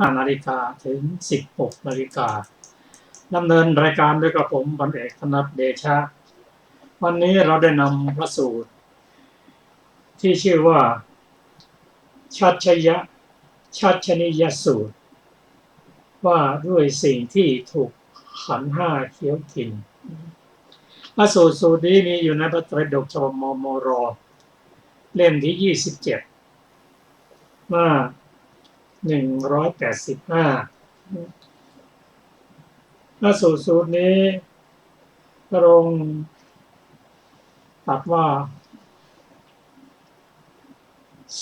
15 นาฬิกาถึง 16 นาฬิกาดำเนินรายการด้วยกับผมพันเอกธนัทเดชะวันนี้เราได้นำพระสูตรที่ชื่อว่าชัชนิยสูตรว่าด้วยสิ่งที่ถูกขันธ์ห้าเคี้ยวกินพระสูตรนี้มีอยู่ในพระไตรปิฎกฉบับมมร.เล่มที่ 27 หน้า 185พระสูตรนี้พระองค์ตรัสว่า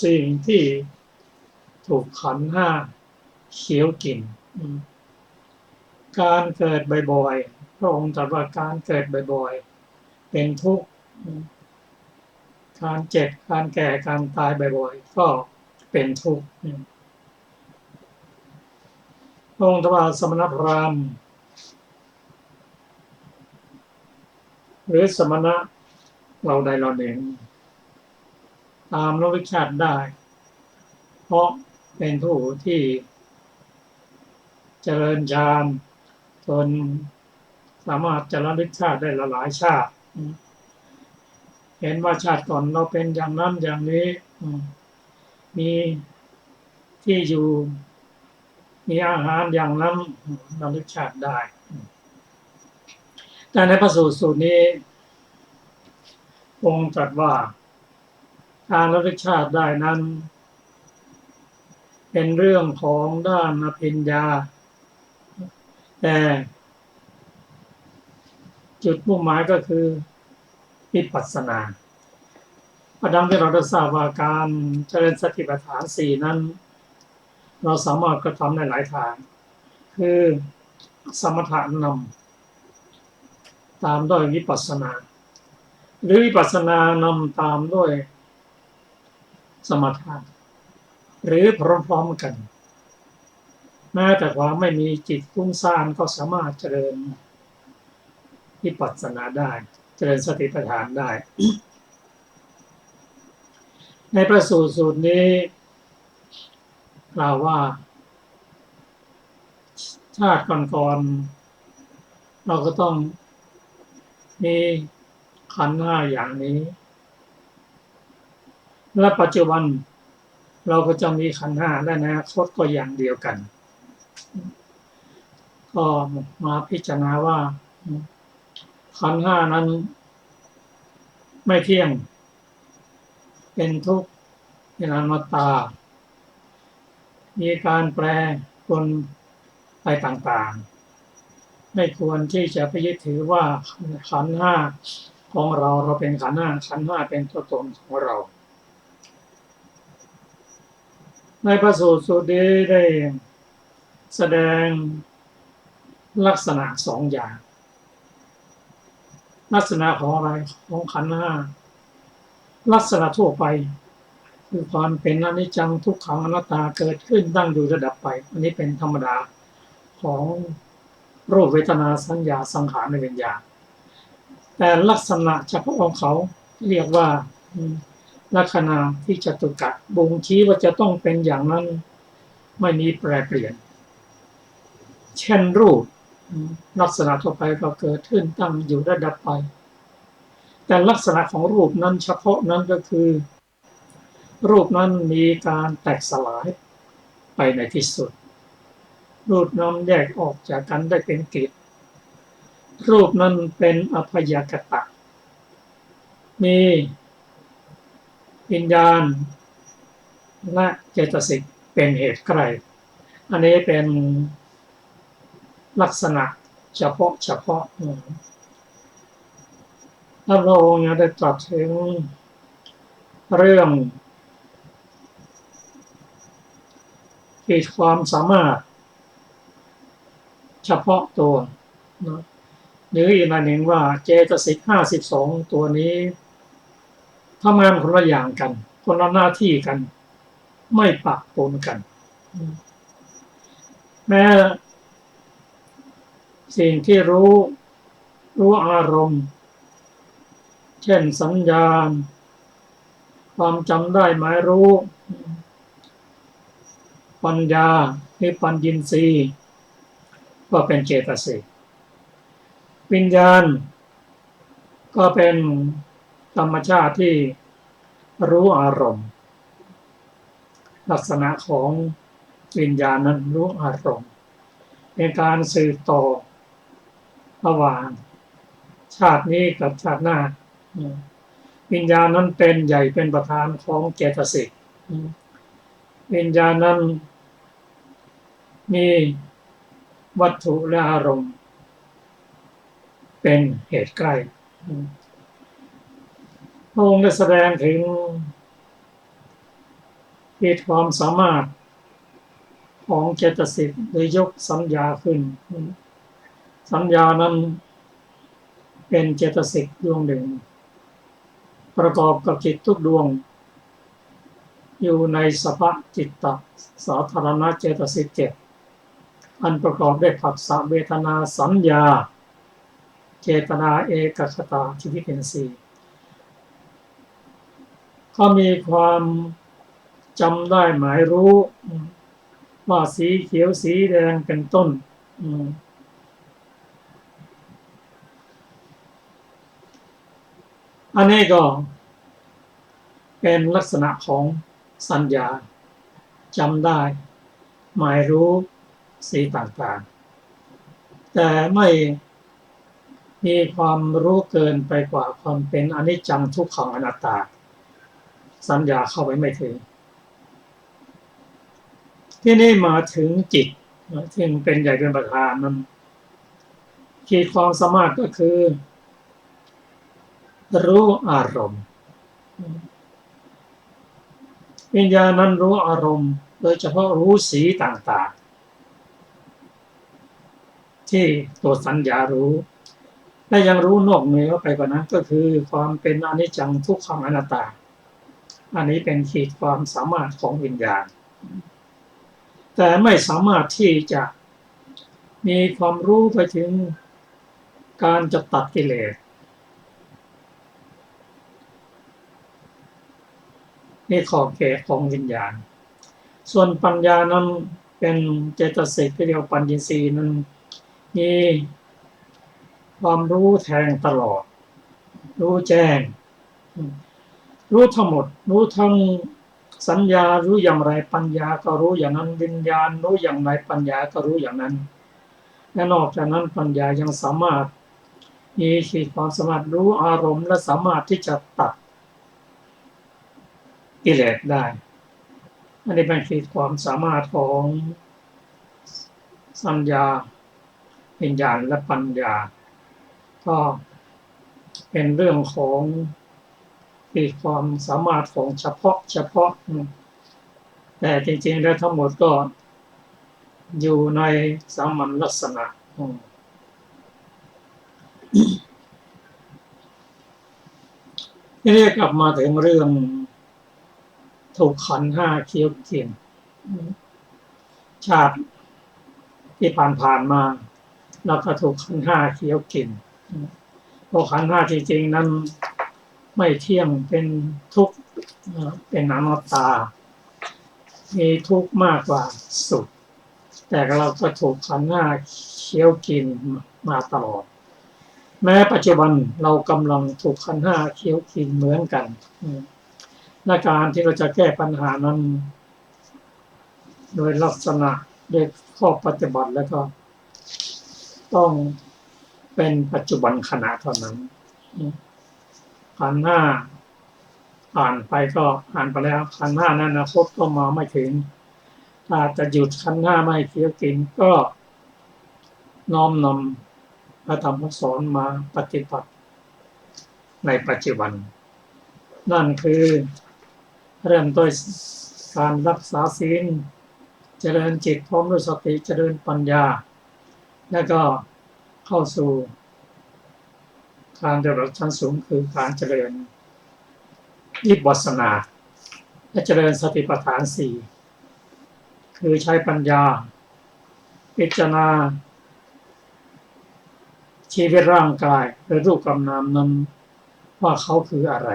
สิ่งที่ถูกขันธ์ห้าเคี้ยวกินการเกิดบ่อยๆพระองค์ตรัสว่าการเกิดบ่อยๆเป็นทุกข์การเจ็บการแก่การตายบ่อยๆก็เป็นทุกข์พระองค์ตรัสว่าสมณพราหมณ์หรือสมณะเราใดเราหนึ่งตามโลกชาติได้เพราะเป็นผู้ที่เจริญฌานจนสามารถจะระลึกชาติได้หลายชาติเห็นว่าชาติก่อนเราเป็นอย่างนั้นอย่างนี้มีที่อยู่มีอาหารอย่างนั้นระลึกชาติได้แต่ในพระสูตรนี้องค์ตรัสว่าการระลึกชาติได้นั้นเป็นเรื่องของด้านอภิญญาแต่จุดมุ่งหมายก็คือวิปัสสนาดังที่เราได้ทราบว่าการเจริญสติปัฏฐาน4นั้นเราสามารถกระทำในหลายทางคือสมถะนำตามด้วยวิปัสสนาหรือวิปัสสนานำตามด้วยสมถะหรือพร้อมๆกันแม้แต่ความไม่มีจิตฟุ้งซ่านก็สามารถเจริญวิปัสสนาได้เจริญสติปัฏฐานได้ในพระสูตรนี้กล่าวว่าชาติก่อนๆเราก็ต้องมีขันธ์ห้าอย่างนี้และปัจจุบันเราก็จะมีขันธ์ห้าและในอนาคตก็อย่างเดียวกันก็มาพิจารณาว่าขันธ์ห้านั้นไม่เที่ยงเป็นทุกข์เป็นอนัตตามีการแปรปรวนไปต่างๆไม่ควรที่จะไปยึดถือว่าขันธ์ห้าของเราเป็นขันธ์ห้าเป็นตัวตนของเราในพระสูตรนี้ได้แสดงลักษณะสองอย่างลักษณะของอะไรของขันธ์ห้าลักษณะทั่วไปคือความเป็นอนิจจังทุกขังอนัตตาเกิดขึ้นตั้งอยู่ระดับไปอันนี้เป็นธรรมดาของรูปเวทนาสัญญาสังขารในวิญญาณแต่ลักษณะเฉพาะของเขาเรียกว่าลักษณะที่จตุกะบ่งชี้ว่าจะต้องเป็นอย่างนั้นไม่มีแปรเปลี่ยนเช่นรูปลักษณะทั่วไปก็เกิดขึ้นตั้งอยู่ระดับไปแต่ลักษณะของรูปนั้นเฉพาะนั้นก็คือรูปนั้นมีการแตกสลายไปในที่สุดรูปนั้นแยกออกจากกันได้เป็นกิจรูปนั้นเป็นอัพยากตะมีวิญญาณและเจตสิกเป็นเหตุใกล้อันนี้เป็นลักษณะเฉพาะพระองค์ได้ตรัสถึงเรื่องขีดความสามารถเฉพาะตัวหรืออีกหนึ่งว่าเจตสิก52ตัวนี้ทำงานคนละอย่างกันคนละหน้าที่กันไม่ปะปนกันแม้สิ่งที่รู้อารมณ์เช่นสัญญาณความจำได้หมายรู้ปัญญา คือปัญญีสีก็เป็นเจตสิกวิญญาณก็เป็นธรรมชาติที่รู้อารมณ์ลักษณะของวิญญาณนั้นรู้อารมณ์เป็นการสืบต่อระหว่างชาตินี้กับชาติหน้าวิญญาณนั้นเป็นใหญ่เป็นประธานของเจตสิกวิญญาณนั้นมีวัตถุและอารมณ์เป็นเหตุใกล้พระองค์ได้แสดงถึงเหตุความสามารถของเจตสิกโดยยกสัญญาขึ้นสัญญานั้นเป็นเจตสิกดวงหนึ่งประกอบกับจิตทุกดวงอยู่ในสภะจิตตสาธารณเจตสิกเจ็ดอันประกอบด้วยผัสสะเวทนาสัญญาเจตนาเอกคตาชีวิตเป็นสี่เขามีความจำได้หมายรู้ว่าสีเขียวสีแดงเป็นต้นอันนี้ก็เป็นลักษณะของสัญญาจำได้หมายรู้สีต่างๆแต่ไม่มีความรู้เกินไปกว่าความเป็นอนิจจังทุกขังอนัตตาสัญญาเข้าไปไม่ถึงที่นี่มาถึงจิตซึ่งเป็นใหญ่เป็นประธานนั้นขีดความสามารถก็คือรู้อารมณ์วิญญาณนั้นรู้อารมณ์โดยเฉพาะรู้สีต่างๆที่ตัวสัญญารู้และยังรู้นอกเหนือไปกว่านั้นก็คือความเป็นอนิจจังทุกขังอนัตตาอันนี้เป็นขีดความสามารถของวิญญาณแต่ไม่สามารถที่จะมีความรู้ไปถึงการจะตัดกิเลสนี่ขอบเขตของวิญญาณส่วนปัญญานั้นเป็นเจตสิกที่เรียกว่าปัญญีสีนั้นมีความรู้แทงตลอดรู้แจ้งรู้ทั้งหมดรู้ทั้งสัญญารู้อย่างไรปัญญาก็รู้อย่างนั้นวิญญาณรู้อย่างไรปัญญาก็รู้อย่างนั้นและนอกจากนั้นปัญญายังสามารถมีขีดความสามารถรู้อารมณ์และสามารถที่จะตัดกิเลสได้อันนี้เป็นขีดความสามารถของสัญญาวิญญาณและปัญญาก็เป็นเรื่องของขีดความสามารถของเฉพาะแต่จริงๆแล้วทั้งหมดก็อยู่ในสามัญลักษณะทีนี้กลับมาถึงเรื่องถูกขันธ์ห้าเคี้ยวเคียนชาติที่ผ่านมาเราก็ถูกขันธ์ห้าเคี้ยวกินเพราะขันธ์ห้าจริงๆนั้นไม่เที่ยงเป็นทุกข์เป็นอนัตตามีทุกข์มากกว่าสุขแต่เราก็ถูกขันธ์ห้าเคี้ยวกินมาตลอดแม้ปัจจุบันเรากำลังถูกขันธ์ห้าเคี้ยวกินเหมือนกันในการที่เราจะแก้ปัญหานั้นโดยลักษณะด้วยข้อปฏิบัติแล้วก็ต้องเป็นปัจจุบันขณะเท่านั้นขันธ์ห้าผ่านไปก็ผ่านไปแล้วขันธ์ห้านั้นอนาคตก็มาไม่ถึงถ้าจะหยุดขันธ์ห้าไม่เคี้ยวกินก็น้อมนำพระธรรมสอนมาปฏิบัติในปัจจุบันนั่นคือเริ่มต้นการรักษาศีลเจริญจิตพร้อมด้วยสติเจริญปัญญาแล้วก็เข้าสู่การระดับชั้นสูงคือการเจริญวิปัสสนาและเจริญสติปัฏฐานสี่คือใช้ปัญญาพิจารณาชีวิตร่างกายหรือรูปกับนามนั้นว่าเขาคืออะไร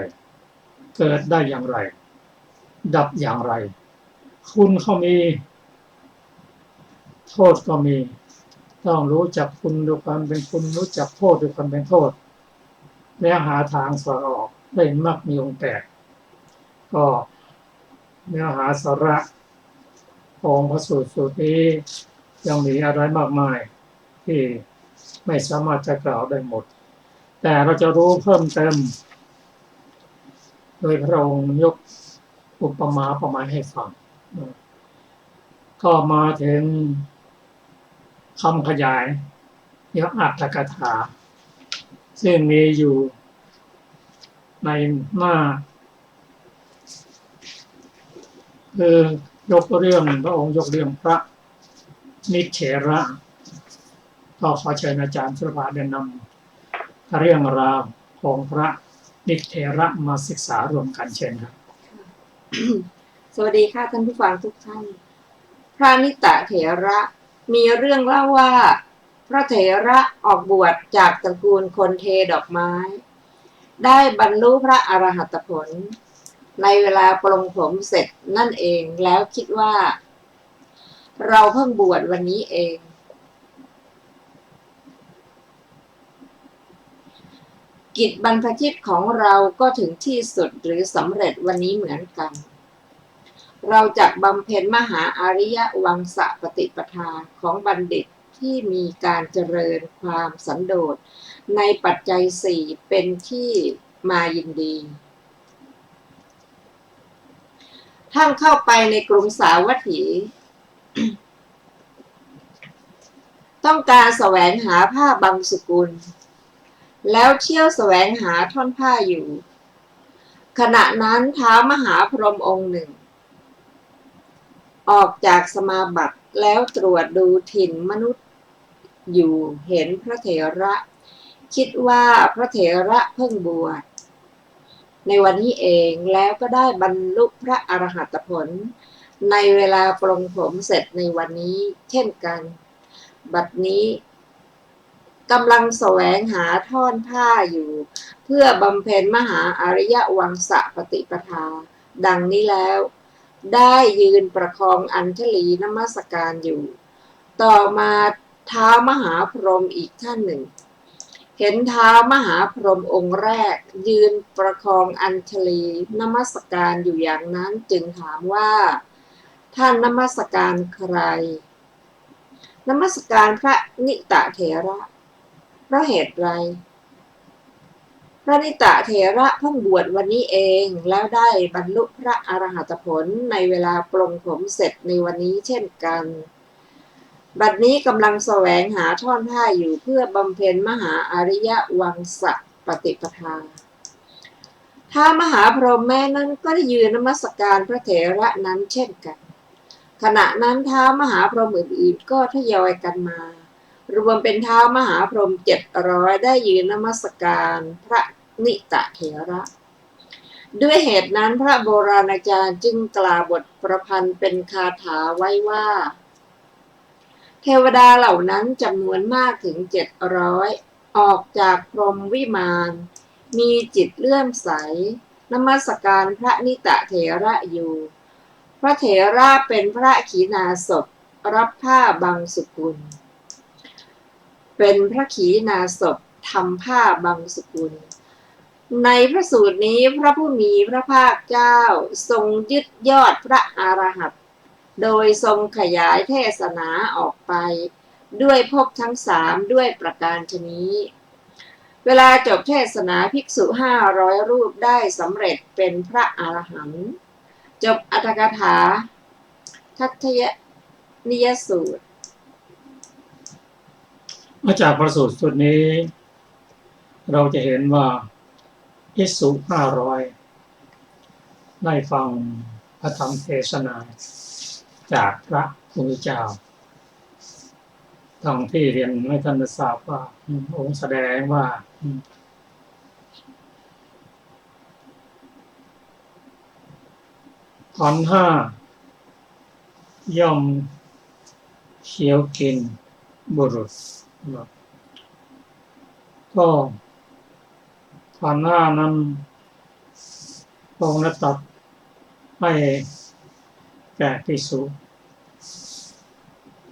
เกิดได้อย่างไรดับอย่างไรคุณเขามี โทษก็มีต้องรู้จักคุณด้วยความเป็นคุณรู้จักโทษด้วยความเป็นโทษและหาทางสอดออกได้มากมีองค์แปดก็เนื้อหาสาระของพระสูตรนี้ยังมีอะไรมากมายที่ไม่สามารถจะกล่าวได้หมดแต่เราจะรู้เพิ่มเติมโดยพระองค์ยกอุปมาประมาณให้ฟังก็มาถึงคำขยายเรียกอัตถกถาซึ่งมีอยู่ในหน้าคือยกเรื่องพระองค์ยกเรื่องพระนิเถระก็ขอเชิญอาจารย์สุรภาได้นำเรื่องราวของพระนิเถระมาศึกษารวมกันเช่นครับ สวัสดีค่ะท่านผู้ฟังทุกท่านพระนิตเถระมีเรื่องเล่าว่าพระเถระออกบวชจากตระกูลคนเทดอกไม้ได้บรรลุพระอรหัตผลในเวลาปลงผมเสร็จนั่นเองแล้วคิดว่าเราเพิ่งบวชวันนี้เองกิจบรรพชิตของเราก็ถึงที่สุดหรือสำเร็จวันนี้เหมือนกันเราจะบำเพ็ญมหาอริยวังสปฏิปทาของบัณฑิตที่มีการเจริญความสันโดษในปัจจัยสี่เป็นที่มายินดีท่านเข้าไปในกรุงสาวัตถี ต้องการแสวงหาผ้าบางสกุลแล้วเที่ยวแสวงหาท่อนผ้าอยู่ขณะนั้นท้าวมหาพรหมองค์หนึ่งออกจากสมาบัติแล้วตรวจดูถิ่นมนุษย์อยู่เห็นพระเถระคิดว่าพระเถระเพิ่งบวชในวันนี้เองแล้วก็ได้บรรลุพระอรหัตผลในเวลาปลงผมเสร็จในวันนี้เช่นกันบัดนี้กำลังแสวงหาท่อนผ้าอยู่เพื่อบำเพ็ญมหาอริยวังสปฏิปทาดังนี้แล้วได้ยืนประคองอัญชลีนมัสการอยู่ต่อมาท้าวมหาพรหมอีกท่านหนึ่งเห็นท้าวมหาพรหมองค์แรกยืนประคองอัญชลีนมัสการอยู่อย่างนั้นจึงถามว่าท่านนมัสการใครนมัสการพระนิตเถระเพราะเหตุไรพระนิตเถระเพิ่งบวชวันนี้เองแล้วได้บรรลุพระอรหัตผลในเวลาปลงผมเสร็จในวันนี้เช่นกันบัดนี้กำลังแสวงหาท่อนผ้าอยู่เพื่อบำเพ็ญมหาอริยวังสปฏิปทาท้าวมหาพรหมแม้นั้นก็ได้ยืนนมัสการพระเถระนั้นเช่นกันขณะนั้นท้าวมหาพรหมอื่นๆก็ทยอยกันมารวมเป็นท้าวมหาพรหม700ได้ยืนนมัสการพระนิตเถระด้วยเหตุนั้นพระโบราณอาจารย์จึงกล่าวบทประพันธ์เป็นคาถาไว้ว่าเทวดาเหล่านั้นจำนวนมากถึง700ออกจากพรหมวิมานมีจิตเลื่อมใสนมัสการพระนิตเถระอยู่พระเถระเป็นพระขีณาสพรับผ้าบางสกุลเป็นพระขีณาสพทำผ้าบางสกุลในพระสูตรนี้พระผู้มีพระภาคเจ้าทรงยึดยอดพระอรหันต์โดยทรงขยายเทศนาออกไปด้วยภพทั้งสามด้วยประการฉนี้เวลาจบเทศนาภิกษุ500รูปได้สำเร็จเป็นพระอรหันต์จบอรรถกถาทัตยนิยสูตรมาจากพระสูตรสุดนี้เราจะเห็นว่าภิกษุ500ได้ฟังพระธรรมเทศนาจากพระพุทธเจ้าทั้งที่เรียนให้ท่านทราบว่าองค์แสดงว่าขันธ์ห้าย่อมเคี้ยวกินบุรุษก็ขันธ์ห้านั้นพระองค์ได้ตรัสให้แก่ภิกษุ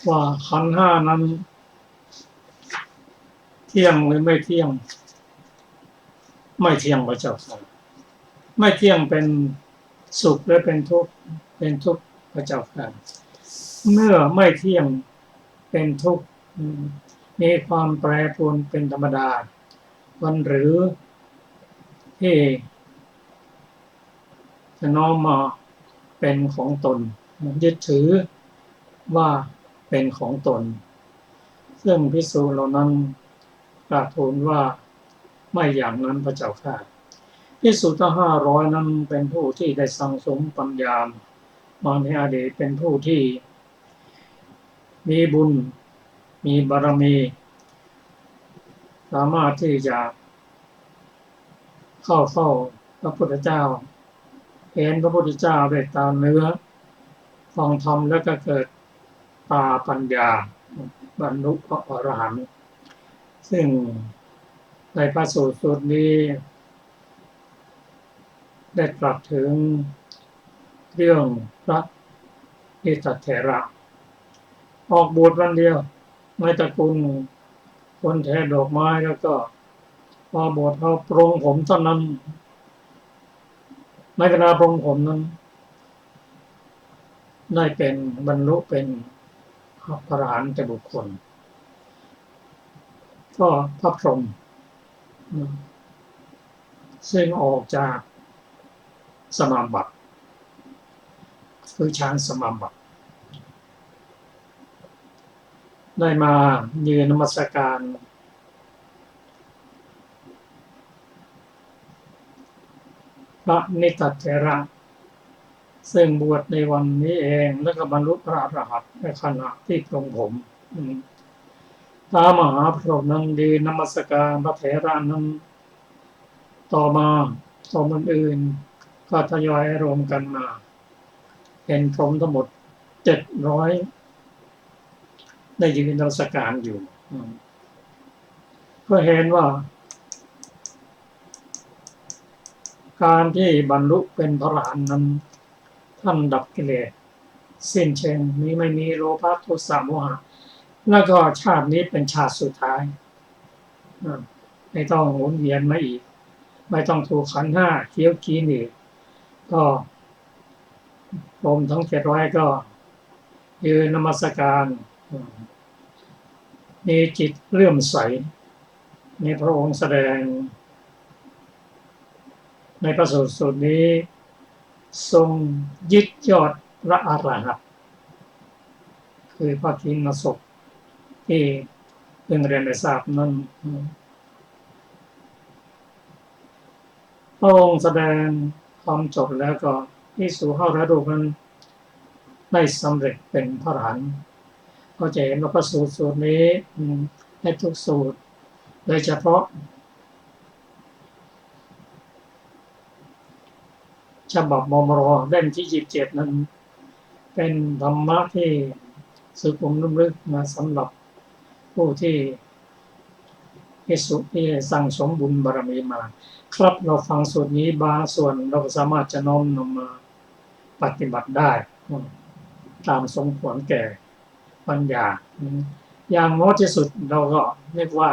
ว่าขันธ์ห้านั้นเที่ยงหรือไม่เที่ยงไม่เที่ยงพระเจ้าค่ะไม่เที่ยงเป็นสุขหรือเป็นทุกข์เป็นทุกข์พระเจ้าค่ะเมื่อไม่เที่ยงเป็นทุกข์มีความแปรปรวนเป็นธรรมดาวันหรือที่จะน้อมมาเป็นของตนยึดถือว่าเป็นของตนซึ่งภิกษุเหล่านั้นกราบทูลว่าไม่อย่างนั้นพระเจ้าค่ะภิกษุทั้ง500นั้นเป็นผู้ที่ได้สั่งสมปัญญามาในอดีตเป็นผู้ที่มีบุญมีบารมีสามารถที่จะเข้าเฝ้าพระพุทธเจ้าเห็นพระพุทธเจ้าด้วยตาเนื้อฟังธรรมแล้วก็เกิดตาปัญญาบรรลุพระอรหันต์ซึ่งในพระสูตรนี้ได้ตรัสถึงเรื่องพระอิสเถระออกบวชวันเดียวในตระกูลคนแทนดอกไม้แล้วก็พอบวชเขาปรงผมเท่านั้นในขณะปรงผมนั้นได้เป็นบรรลุเป็นพระอรหันต์บุคคลก็พระพรหมซึ่งออกจากสมาบัติคือฌานสมาบัติได้มายืนนมัสการพระนิตัตเถระซึ่งบวชในวันนี้เองแล้วก็บรรลุพระอรหันต์ในขณะที่ปรงผมพระมหาพรหมนั้นยืนนมัสการพระเถระนั้นต่อมาพรหมอื่นก็ทยอยรวมกันมาเป็นพรหมทั้งหมด700ได้ยืนนมัสการอยู่เพื่อเห็นว่าการที่บรรลุเป็นพระอรหันต์นั้นท่านดับกิเลสสิ้นเชิงนี้ไม่มีโลภะโทสะโมหะแล้วก็ชาตินี้เป็นชาติสุดท้ายไม่ต้องหมุนเวียนมาอีกไม่ต้องถูกขันธ์ห้าเคี้ยวกินอีกก็พรหมทั้ง700ก็ยืนนมัสการมีจิตเลื่อมใสในพระองค์แสดงในพระสูตรนี้ทรงยึดยอดพระอรหันต์คือพระกินสกที่เพิ่งเรียนได้ทราบนั้นพระองค์แสดงความจบแล้วก็ภิกษุ500 รูปนั้นได้สำเร็จเป็นพระอรหันต์ก็จะเห็นว่าพระสูตรนี้ในทุกสูตรโดยเฉพาะฉบับมมร.เล่มที่27นั้นเป็นธรรมะที่สุขุมลุ่มลึกมาสำหรับผู้ที่ภิกษุที่สั่งสมบุญบารมีมาครับเราฟังสูตรนี้บางส่วนเราสามารถจะน้อมนำมาปฏิบัติได้ตามสมควรแก่ปัญญาอย่างน้อยที่สุดเราก็เรียกว่า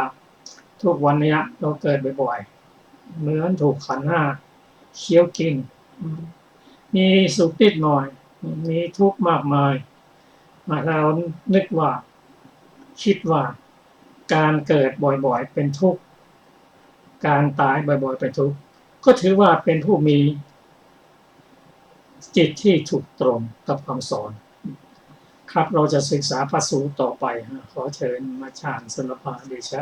ทุกวันนี้เราเกิดบ่อยๆเหมือนถูกขันธ์ห้าเคี้ยวกินมีสุขนิดหน่อยมีทุกข์มากมายเรานึกว่าคิดว่าการเกิดบ่อยๆเป็นทุกข์การตายบ่อยๆเป็นทุกข์ก็ถือว่าเป็นผู้มีจิตที่ถูกตรงกับคำสอนครับเราจะศึกษาพระสูตรต่อไปขอเชิญอาจารย์สรภาเดชะ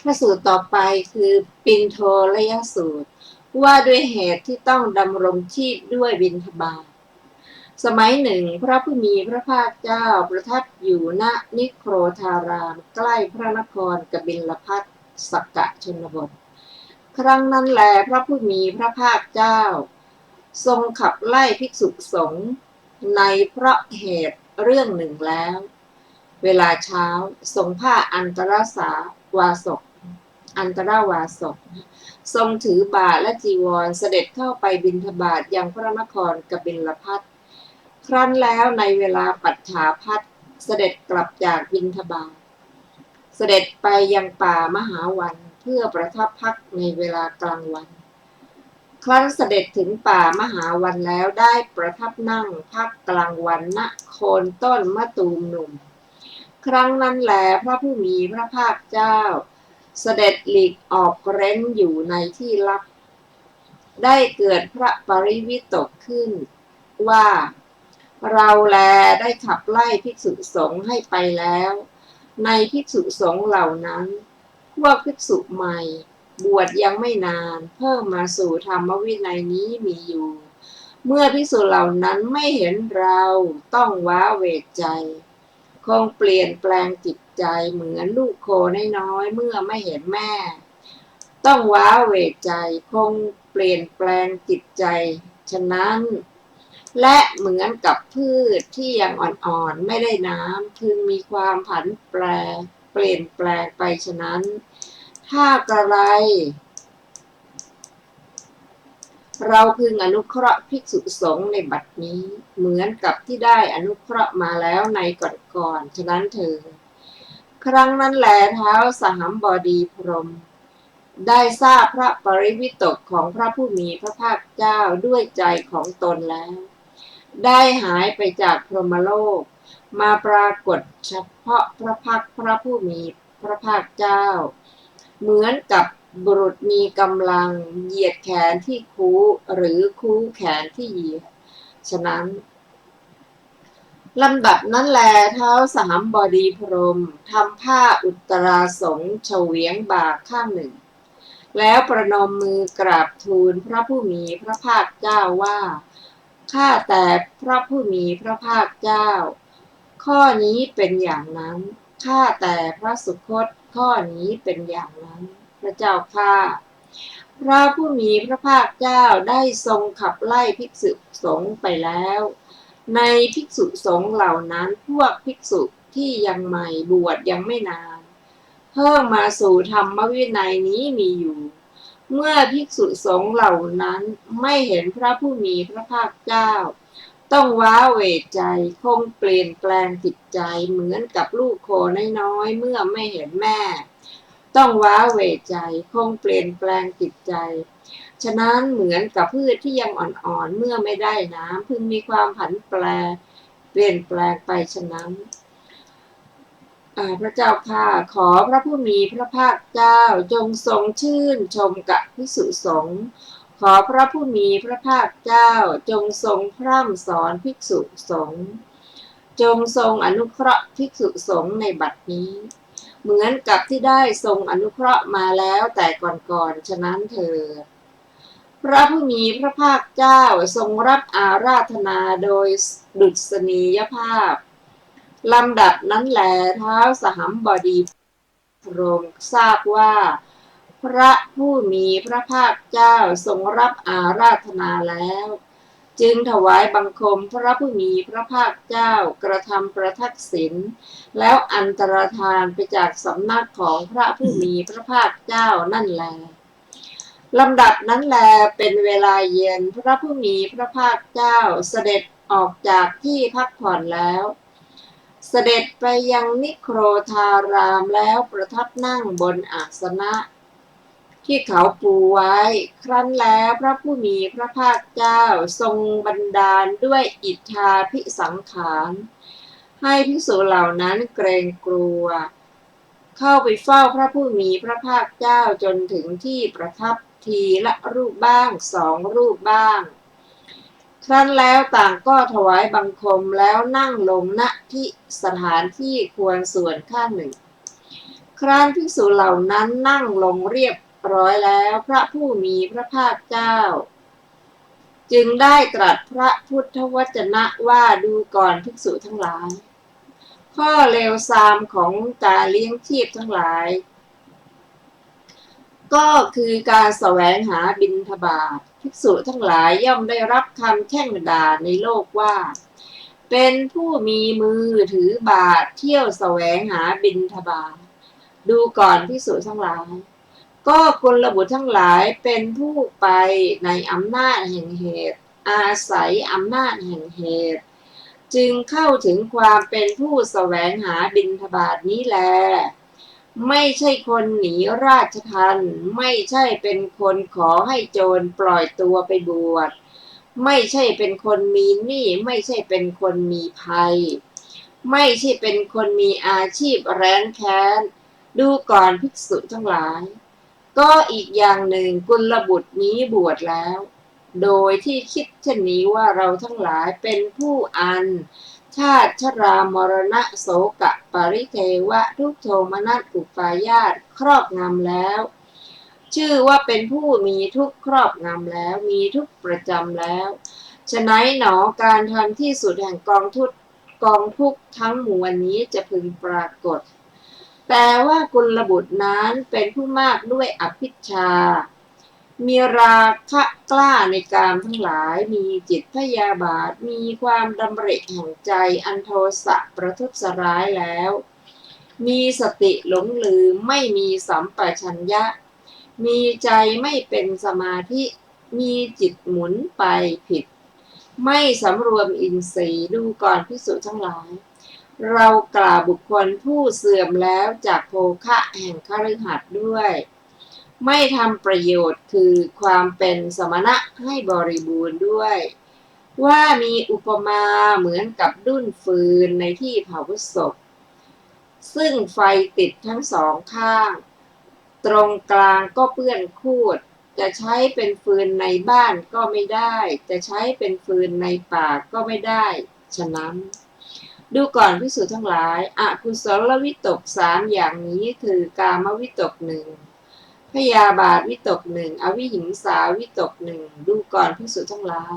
พระสูตรต่อไปคือปิณโทรยสูตรว่าด้วยเหตุที่ต้องดำรงชีพด้วยบิณฑบาตสมัยหนึ่งพระผู้มีพระภาคเจ้าประทับอยู่ณนิโครธารามใกล้พระนครกบิลพัสสักกะชนบทครั้งนั้นแลพระผู้มีพระภาคเจ้าทรงขับไล่ภิกษุสงฆ์ในเพราะเหตุเรื่องหนึ่งแล้วเวลาเช้าทรงผ้าอันตรวาสกทรงถือบาตรและจีวรเสด็จเข้าไปบิณฑบาตยังพระนครกบิลพัสครั้นแล้วในเวลาปัจฉาภัต เสด็จกลับจากบิณฑบาตเสด็จไปยังป่ามหาวันเพื่อประทับพักในเวลากลางวันครั้นเสด็จถึงป่ามหาวันแล้วได้ประทับนั่งพักกลางวันณโคนต้นมะตูมหนุ่มครั้งนั้นแลพระผู้มีพระภาคเจ้าเสด็จหลีกออกเร้นอยู่ในที่ลับได้เกิดพระปริวิตกขึ้นว่าเราแลได้ขับไล่ภิกษุสงฆ์ให้ไปแล้วในภิกษุสงฆ์เหล่านั้นพวกภิกษุใหม่บวชยังไม่นานเพิ่มมาสู่ธรรมวินัยนี้มีอยู่เมื่อภิกษุเหล่านั้นไม่เห็นเราต้องว้าเหวใจคงเปลี่ยนแปลงจิตใจเหมือนลูกโคน้อยๆเมื่อไม่เห็นแม่ต้องว้าเหวใจคงเปลี่ยนแปลงจิตใจฉะนั้นและเหมือนกับพืชที่ยังอ่อนๆไม่ได้น้ำพึงมีความผันแปรเปลี่ยนแปลงไปฉะนั้นถ้ากระไรเราพึงอนุเคราะห์ภิกษุสงฆ์ในบัดนี้เหมือนกับที่ได้อนุเคราะห์มาแล้วในก่อนๆฉะนั้นเถิดครั้งนั้นแลท้าวสหัมบดีพรหมได้ทราบพระปริวิตกของพระผู้มีพระภาคเจ้าด้วยใจของตนแล้วได้หายไปจากพรหมโลกมาปรากฏเฉพาะพระพักตร์พระผู้มีพระภาคเจ้าเหมือนกับบุรุษมีกำลังเหยียดแขนที่คูหรือคูแขนที่เหยียดฉะนั้นลำดับนั้นแลท้าวสหัมบดีพรหมทำผ้าอุตราสงเฉวียงบ่าข้างหนึ่งแล้วประนมมือกราบทูลพระผู้มีพระภาคเจ้าว่าข้าแต่พระผู้มีพระภาคเจ้าข้อนี้เป็นอย่างนั้นข้าแต่พระสุคตข้อนี้เป็นอย่างนั้นพระเจ้าข้าพระผู้มีพระภาคเจ้าได้ทรงขับไล่ภิกษุสงฆ์ไปแล้วในภิกษุสงฆ์เหล่านั้นพวกภิกษุที่ยังใหม่บวชยังไม่นานเพิ่มมาสู่ธรรมวินัยนี้มีอยู่เมื่อภิกษุสงฆ์เหล่านั้นไม่เห็นพระผู้มีพระภาคเจ้าต้องว้าเหวใจคงเปลี่ยนแปลงจิตใจเหมือนกับลูกโคน้อยๆเมื่อไม่เห็นแม่ต้องว้าเหวใจคงเปลี่ยนแปลงจิตใจฉะนั้นเหมือนกับพืชที่ยังอ่อนๆเมื่อไม่ได้น้ำพึงมีความผันแปรเปลี่ยนแปลงไปฉะนั้นพระเจ้าข้าขอพระผู้มีพระภาคเจ้าจงทรงชื่นชมกับภิกษุสงฆ์ขอพระผู้มีพระภาคเจ้าจงทรงพร่ำสอนภิกษุสงฆ์จงทรงอนุเคราะห์ภิกษุสงฆ์ในบัดนี้เหมือนกับที่ได้ทรงอนุเคราะห์มาแล้วแต่ก่อนๆฉะนั้นเถิดพระผู้มีพระภาคเจ้าทรงรับอาราธนาโดยดุษณียภาพลำดับนั้นแลท้าวสหัมบดีพรหมทราบว่าพระผู้มีพระภาคเจ้าทรงรับอาราธนาแล้วจึงถวายบังคมพระผู้มีพระภาคเจ้ากระทำประทักษิณแล้วอันตรธานไปจากสำนักของพระผู้มีพระภาคเจ้านั่นแลลำดับนั้นแลเป็นเวลาเย็นพระผู้มีพระภาคเจ้าเสด็จออกจากที่พักผ่อนแล้วเสด็จไปยังนิโครธารามแล้วประทับนั่งบนอาสนะที่เขาปูไว้ครั้นแล้วพระผู้มีพระภาคเจ้าทรงบันดาลด้วยอิทธาภิสังขารให้ภิกษุเหล่านั้นเกรงกลัวเข้าไปเฝ้าพระผู้มีพระภาคเจ้าจนถึงที่ประทับทีละรูปบ้าง2 รูปบ้างครั้นแล้วต่างก็ถวายบังคมแล้วนั่งลงณที่สถานที่ควรส่วนข้างหนึ่งครั้นภิกษุเหล่านั้นนั่งลงเรียบร้อยแล้วพระผู้มีพระภาคเจ้าจึงได้ตรัสพระพุทธวจนะว่าดูก่อนภิกษุทั้งหลายข้อเลวทรามของการเลี้ยงชีพทั้งหลายก็คือการแสวงหาบิณฑบาตภิกษุทั้งหลายย่อมได้รับคำแช่งด่าในโลกว่าเป็นผู้มีมือถือบาตรเที่ยวแสวงหาบิณฑบาตดูก่อนภิกษุทั้งหลายก็กุลบุตรทั้งหลายเป็นผู้ไปในอำนาจแห่งเหตุอาศัยอำนาจแห่งเหตุ จึงเข้าถึงความเป็นผู้แสวงหาบิณฑบาตนี้แลไม่ใช่คนหนีราชทัณฑ์ไม่ใช่เป็นคนขอให้โจรปล่อยตัวไปบวชไม่ใช่เป็นคนมีหนี้ไม่ใช่เป็นคนมีภัยไม่ใช่เป็นคนมีอาชีพแร้นแค้นดูก่อนภิกษุทั้งหลายก็อีกอย่างหนึ่งกุลบุตรนี้บวชแล้วโดยที่คิดเช่นนี้ว่าเราทั้งหลายเป็นผู้อันชาติชรามรณะโสกะปริเทวะทุกโทมนัสอุปายาตครอบงำแล้วชื่อว่าเป็นผู้มีทุกข์ครอบงำแล้วมีทุกข์ประจำแล้วฉะนั้นหนอการทำที่สุดแห่งกองทุกข์ทั้งมวลนี้จะพึงปรากฏแต่ว่ากุลบุตรนั้นเป็นผู้มากด้วยอภิชฌามีราคะกล้าในกามทั้งหลายมีจิตพยาบาทมีความดำริแห่งใจอันโทสะประทุษร้ายแล้วมีสติหลงลืมไม่มีสัมปชัญญะมีใจไม่เป็นสมาธิมีจิตหมุนไปผิดไม่สำรวมอินทรีย์ดูก่อนภิกษุทั้งหลายเรากล่าวบุคคลผู้เสื่อมแล้วจากโภคะแห่งคฤหัสถ์ด้วยไม่ทำประโยชน์คือความเป็นสมณะให้บริบูรณ์ด้วยว่ามีอุปมาเหมือนกับดุ้นฟืนในที่เผาศพซึ่งไฟติดทั้งสองข้างตรงกลางก็เปื้อนคูดจะใช้เป็นฟืนในบ้านก็ไม่ได้จะใช้เป็นฟืนในป่าก็ไม่ได้ฉะนั้นดูก่อนภิกษุทั้งหลายอกุศลวิตกสามอย่างนี้คือกามวิตกหนึ่งพยาบาทวิตกหนึ่งอวิหิงสาวิตกหนึ่งดูก่อนภิกษุทั้งหลาย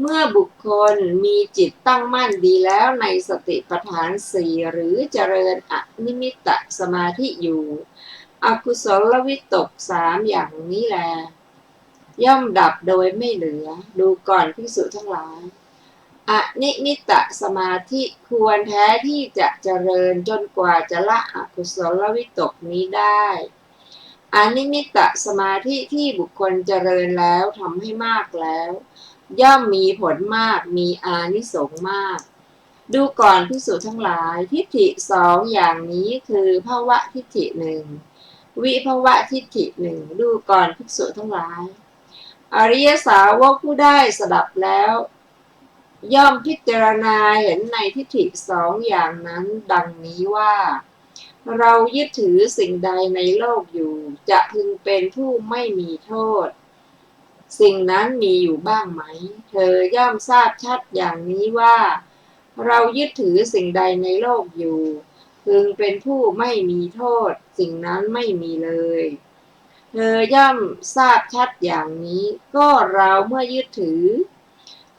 เมื่อบุคคลมีจิตตั้งมั่นดีแล้วในสติปัฏฐานสี่หรือเจริญอนิมิตตสมาธิอยู่อกุศลวิตกสามอย่างนี้แลย่อมดับโดยไม่เหลือดูก่อนภิกษุทั้งหลายอนิมิตตสมาธิควรแท้ที่จะเจริญจนกว่าจะละอกุศลวิตกนี้ได้อนิมิตตสมาธิที่บุคคลเจริญแล้วทำให้มากแล้วย่อมมีผลมากมีอานิสงส์มากดูก่อนภิกษุทั้งหลายทิฏฐิสองอย่างนี้คือภวทิฏฐิหนึ่งวิภวทิฏฐิหนึ่งดูก่อนภิกษุทั้งหลายอริยสาวกผู้ได้สดับแล้วย่อมพิจารณาเห็นในทิฏฐิสองอย่างนั้นดังนี้ว่าเรายึดถือสิ่งใดในโลกอยู่จะพึงเป็นผู้ไม่มีโทษสิ่งนั้นมีอยู่บ้างไหมเธอย่อมทราบชัดอย่างนี้ว่าเรายึดถือสิ่งใดในโลกอยู่พึงเป็นผู้ไม่มีโทษสิ่งนั้นไม่มีเลยเธอย่อมทราบชัดอย่างนี้ก็เราเมื่อยึดถือ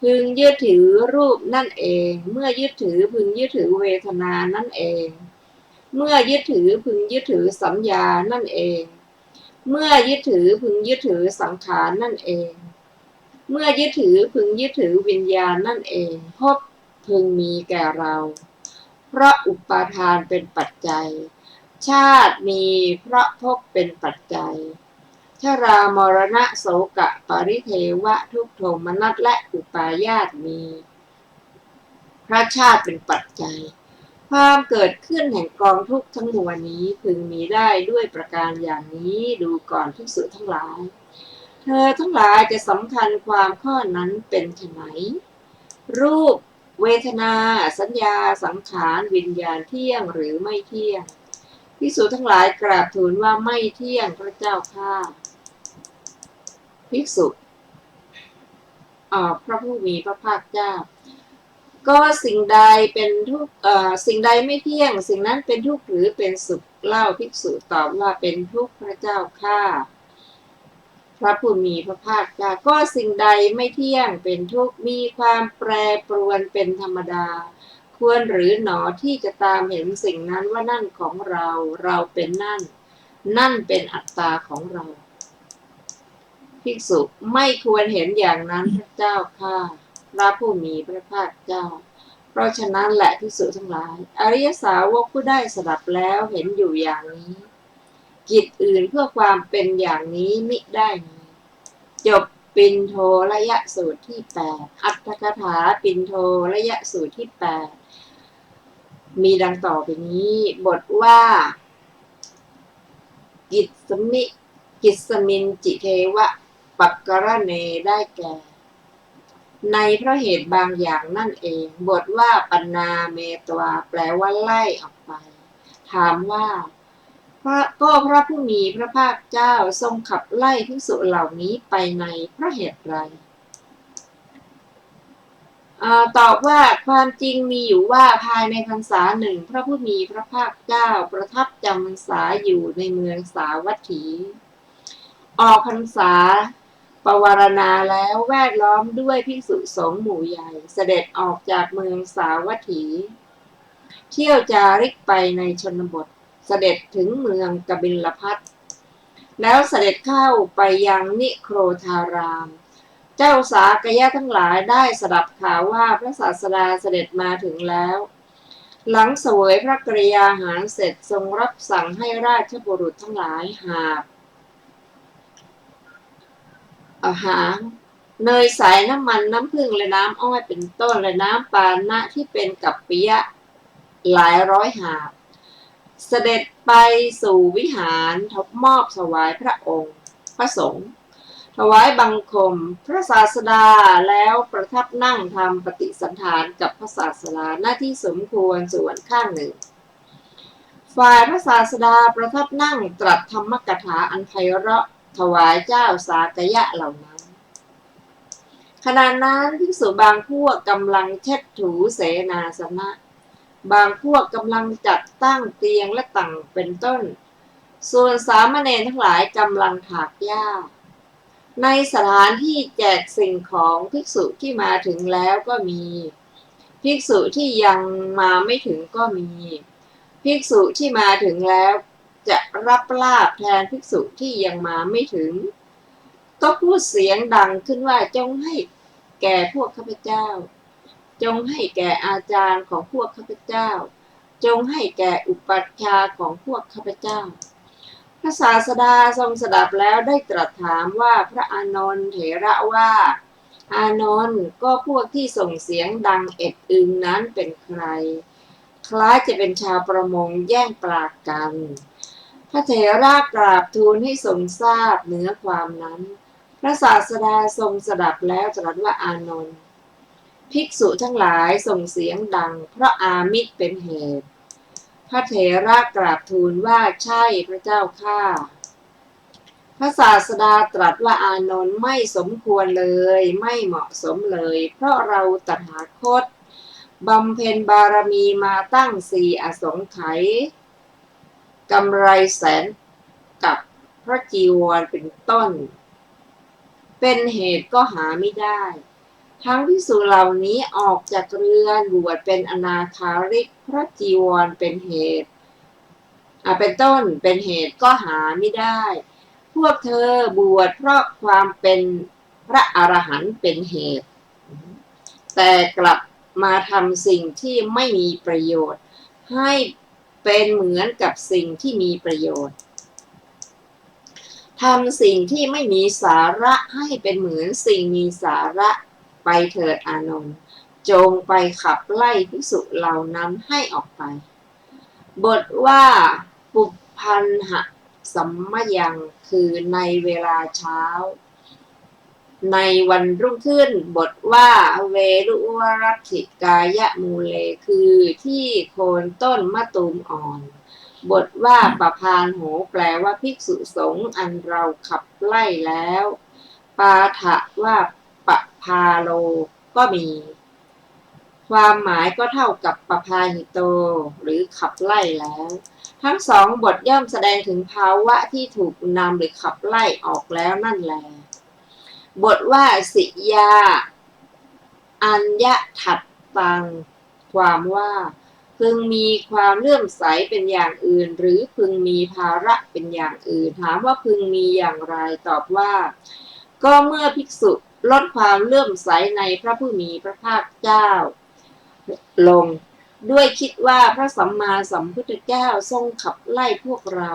พึงยึดถือรูปนั่นเองเมื่อยึดถือพึงยึดถือเวทนานั่นเองเมื่อยึดถือพึงยึดถือสัญญานั่นเองเมื่อยึดถือพึงยึดถือสังขารนั่นเองเมื่อยึดถือพึงยึดถือวิญญาณนั่นเองภพพึงมีแก่เราเพราะอุปาทานเป็นปัจจัยชาติมีเพราะภพเป็นปัจจัยชรามรณะโสกะปริเทวะทุกโทมนัสและอุปายาตมีพระชาติเป็นปัจจัยความเกิดขึ้นแห่งกองทุกข์ทั้งมวลนี้พึงมีได้ด้วยประการอย่างนี้ดูก่อนภิกษุทั้งหลายเธอทั้งหลายจะสำคัญความข้อนั้นเป็นไฉนรูปเวทนาสัญญาสังขารวิญญาณเที่ยงหรือไม่เที่ยงภิกษุทั้งหลายกราบทูลว่าไม่เที่ยงพระเจ้าข้าภิกษุพระผู้มีพระภาคเจ้าก็สิ่งใดเป็นทุกข์สิ่งใดไม่เที่ยงสิ่งนั้นเป็นทุกข์หรือเป็นสุขเล่าภิกษุตอบว่าเป็นทุกข์พระเจ้าข้าพระผู้มีพระภาคเจ้าก็สิ่งใดไม่เที่ยงเป็นทุกข์มีความแปรปรวนเป็นธรรมดาควรหรือหนอที่จะตามเห็นสิ่งนั้นว่านั่นของเราเราเป็นนั่นเป็นอัตตาของเราภิกษุไม่ควรเห็นอย่างนั้นพระเจ้าข้าพระผู้มีพระภาคเจ้าเพราะฉะนั้นแหละภิกษุทั้งหลายอริยสาวกผู้ได้สดับแล้วเห็นอยู่อย่างนี้กิจอื่นเพื่อความเป็นอย่างนี้มิได้มีจบ ปิณโทระยะสูตรที่8อัตถกถาปิณโทระยะสูตรที่8มีดังต่อไปนี้บทว่ากิสมินจิเทวะปักกระเนได้แก่ในเพราะเหตุบางอย่างนั่นเองบทว่าปันนาเมตวาแปลว่าไล่ออกไปถามว่าพระผู้มีพระภาคเจ้าทรงขับไล่ภิกษุเหล่านี้ไปในเพราะเหตุไรตอบว่าความจริงมีอยู่ว่าภายในพรรษาหนึ่งพระผู้มีพระภาคเจ้าประทับจำพรรษาอยู่ในเมืองสาวัตถีออกพรรษาปวารณาแล้วแวดล้อมด้วยภิกษุสงฆ์หมู่ใหญ่เสด็จออกจากเมืองสาวัตถีเที่ยวจาริกไปในชนบทเสด็จถึงเมืองกบิลพัสแล้วเสด็จเข้าไปยังนิโครธารามเจ้าสากยะทั้งหลายได้สดับข่าวว่าพระศาสดาเสด็จมาถึงแล้วหลังเสวยพระกริยาหารเสร็จทรงรับสั่งให้ราชบุรุษทั้งหลายหาเนยใสน้ำมันน้ำผึ้งและน้ำอ้อยเป็นต้นและน้ำปานะที่เป็นกัปปิยะหลายร้อยหาบเสด็จไปสู่วิหารมอบถวายพระองค์พระสงฆ์ถวายบังคมพระศาสดาแล้วประทับนั่งทำปฏิสันถานกับพระศาสดาหน้าที่สมควรส่วนข้างหนึ่งฝ่ายพระศาสดาประทับนั่งตรัสธรรมกถาอันไพเราะถวายเจ้าสากยะเหล่านั้นขณะนั้นภิกษุบางพวกกำลังเช็ดถูเสนาสนะบางพวกกำลังจัดตั้งเตียงและตั่งเป็นต้นส่วนสามเณรทั้งหลายกำลังถากหญ้าในสถานที่แจกสิ่งของภิกษุที่มาถึงแล้วก็มีภิกษุที่ยังมาไม่ถึงก็มีภิกษุที่มาถึงแล้วจะรับลาภแทนภิกษุที่ยังมาไม่ถึงก็พูดเสียงดังขึ้นว่าจงให้แก่พวกข้าพเจ้าจงให้แก่อาจารย์ของพวกข้าพเจ้าจงให้แก่อุปัชฌาย์ของพวกข้าพเจ้าพระศาสดาทรงสดับแล้วได้ตรัสถามว่าพระอานนท์เถระว่าอานนท์ก็พวกที่ส่งเสียงดังเอ็ดอึงนั้นเป็นใครคล้ายจะเป็นชาวประมงแย่งปลากันพระเถระกราบทูลให้ทรงทราบเนื้อความนั้นพระศาสดาทรงสดับแล้วตรัสว่าอานนท์ภิกษุทั้งหลายส่งเสียงดังเพราะอามิตรเป็นเหตุพระเถระกราบทูลว่าใช่พระเจ้าข้าพระศาสดาตรัสว่าอานนท์ไม่สมควรเลยไม่เหมาะสมเลยเพราะเราตถาคตบำเพ็ญบารมีมาตั้ง4อสงไขยกำไรแสนกับพระจีวรเป็นต้นเป็นเหตุก็หาไม่ได้ทั้งภิกษุเหล่านี้ออกจากเรือนบวชเป็นอนาคาริกพระจีวรเป็นเหตุเป็นต้นเป็นเหตุก็หาไม่ได้พวกเธอบวชเพราะความเป็นพระอรหันต์เป็นเหตุแต่กลับมาทำสิ่งที่ไม่มีประโยชน์ให้เป็นเหมือนกับสิ่งที่มีประโยชน์ทำสิ่งที่ไม่มีสาระให้เป็นเหมือนสิ่งมีสาระไปเถิดอานนท์จงไปขับไล่ภิกษุเหล่านั้นให้ออกไปบทว่าปุพพันหะสัมมยังคือในเวลาเช้าในวันรุ่งขึ้นบทว่าเวรุวรัตถิกายะมูเลคือที่โคนต้นมะตูมอ่อนบทว่าปพานโหแปลว่าภิกษุสงฆ์อันเราขับไล่แล้วปาฐะว่าปพาโลก็มีความหมายก็เท่ากับปพาหิโตหรือขับไล่แล้วทั้งสองบทย่อมแสดงถึงภาวะที่ถูกนำหรือขับไล่ออกแล้วนั่นแหละบทว่าสิยาอัญญทัตตังความว่าพึงมีความเลื่อมใสเป็นอย่างอื่นหรือพึงมีภาระเป็นอย่างอื่นถามว่าพึงมีอย่างไรตอบว่าก็เมื่อภิกษุลดความเลื่อมใสในพระผู้มีพระภาคเจ้าลงด้วยคิดว่าพระสัมมาสัมพุทธเจ้าทรงขับไล่พวกเรา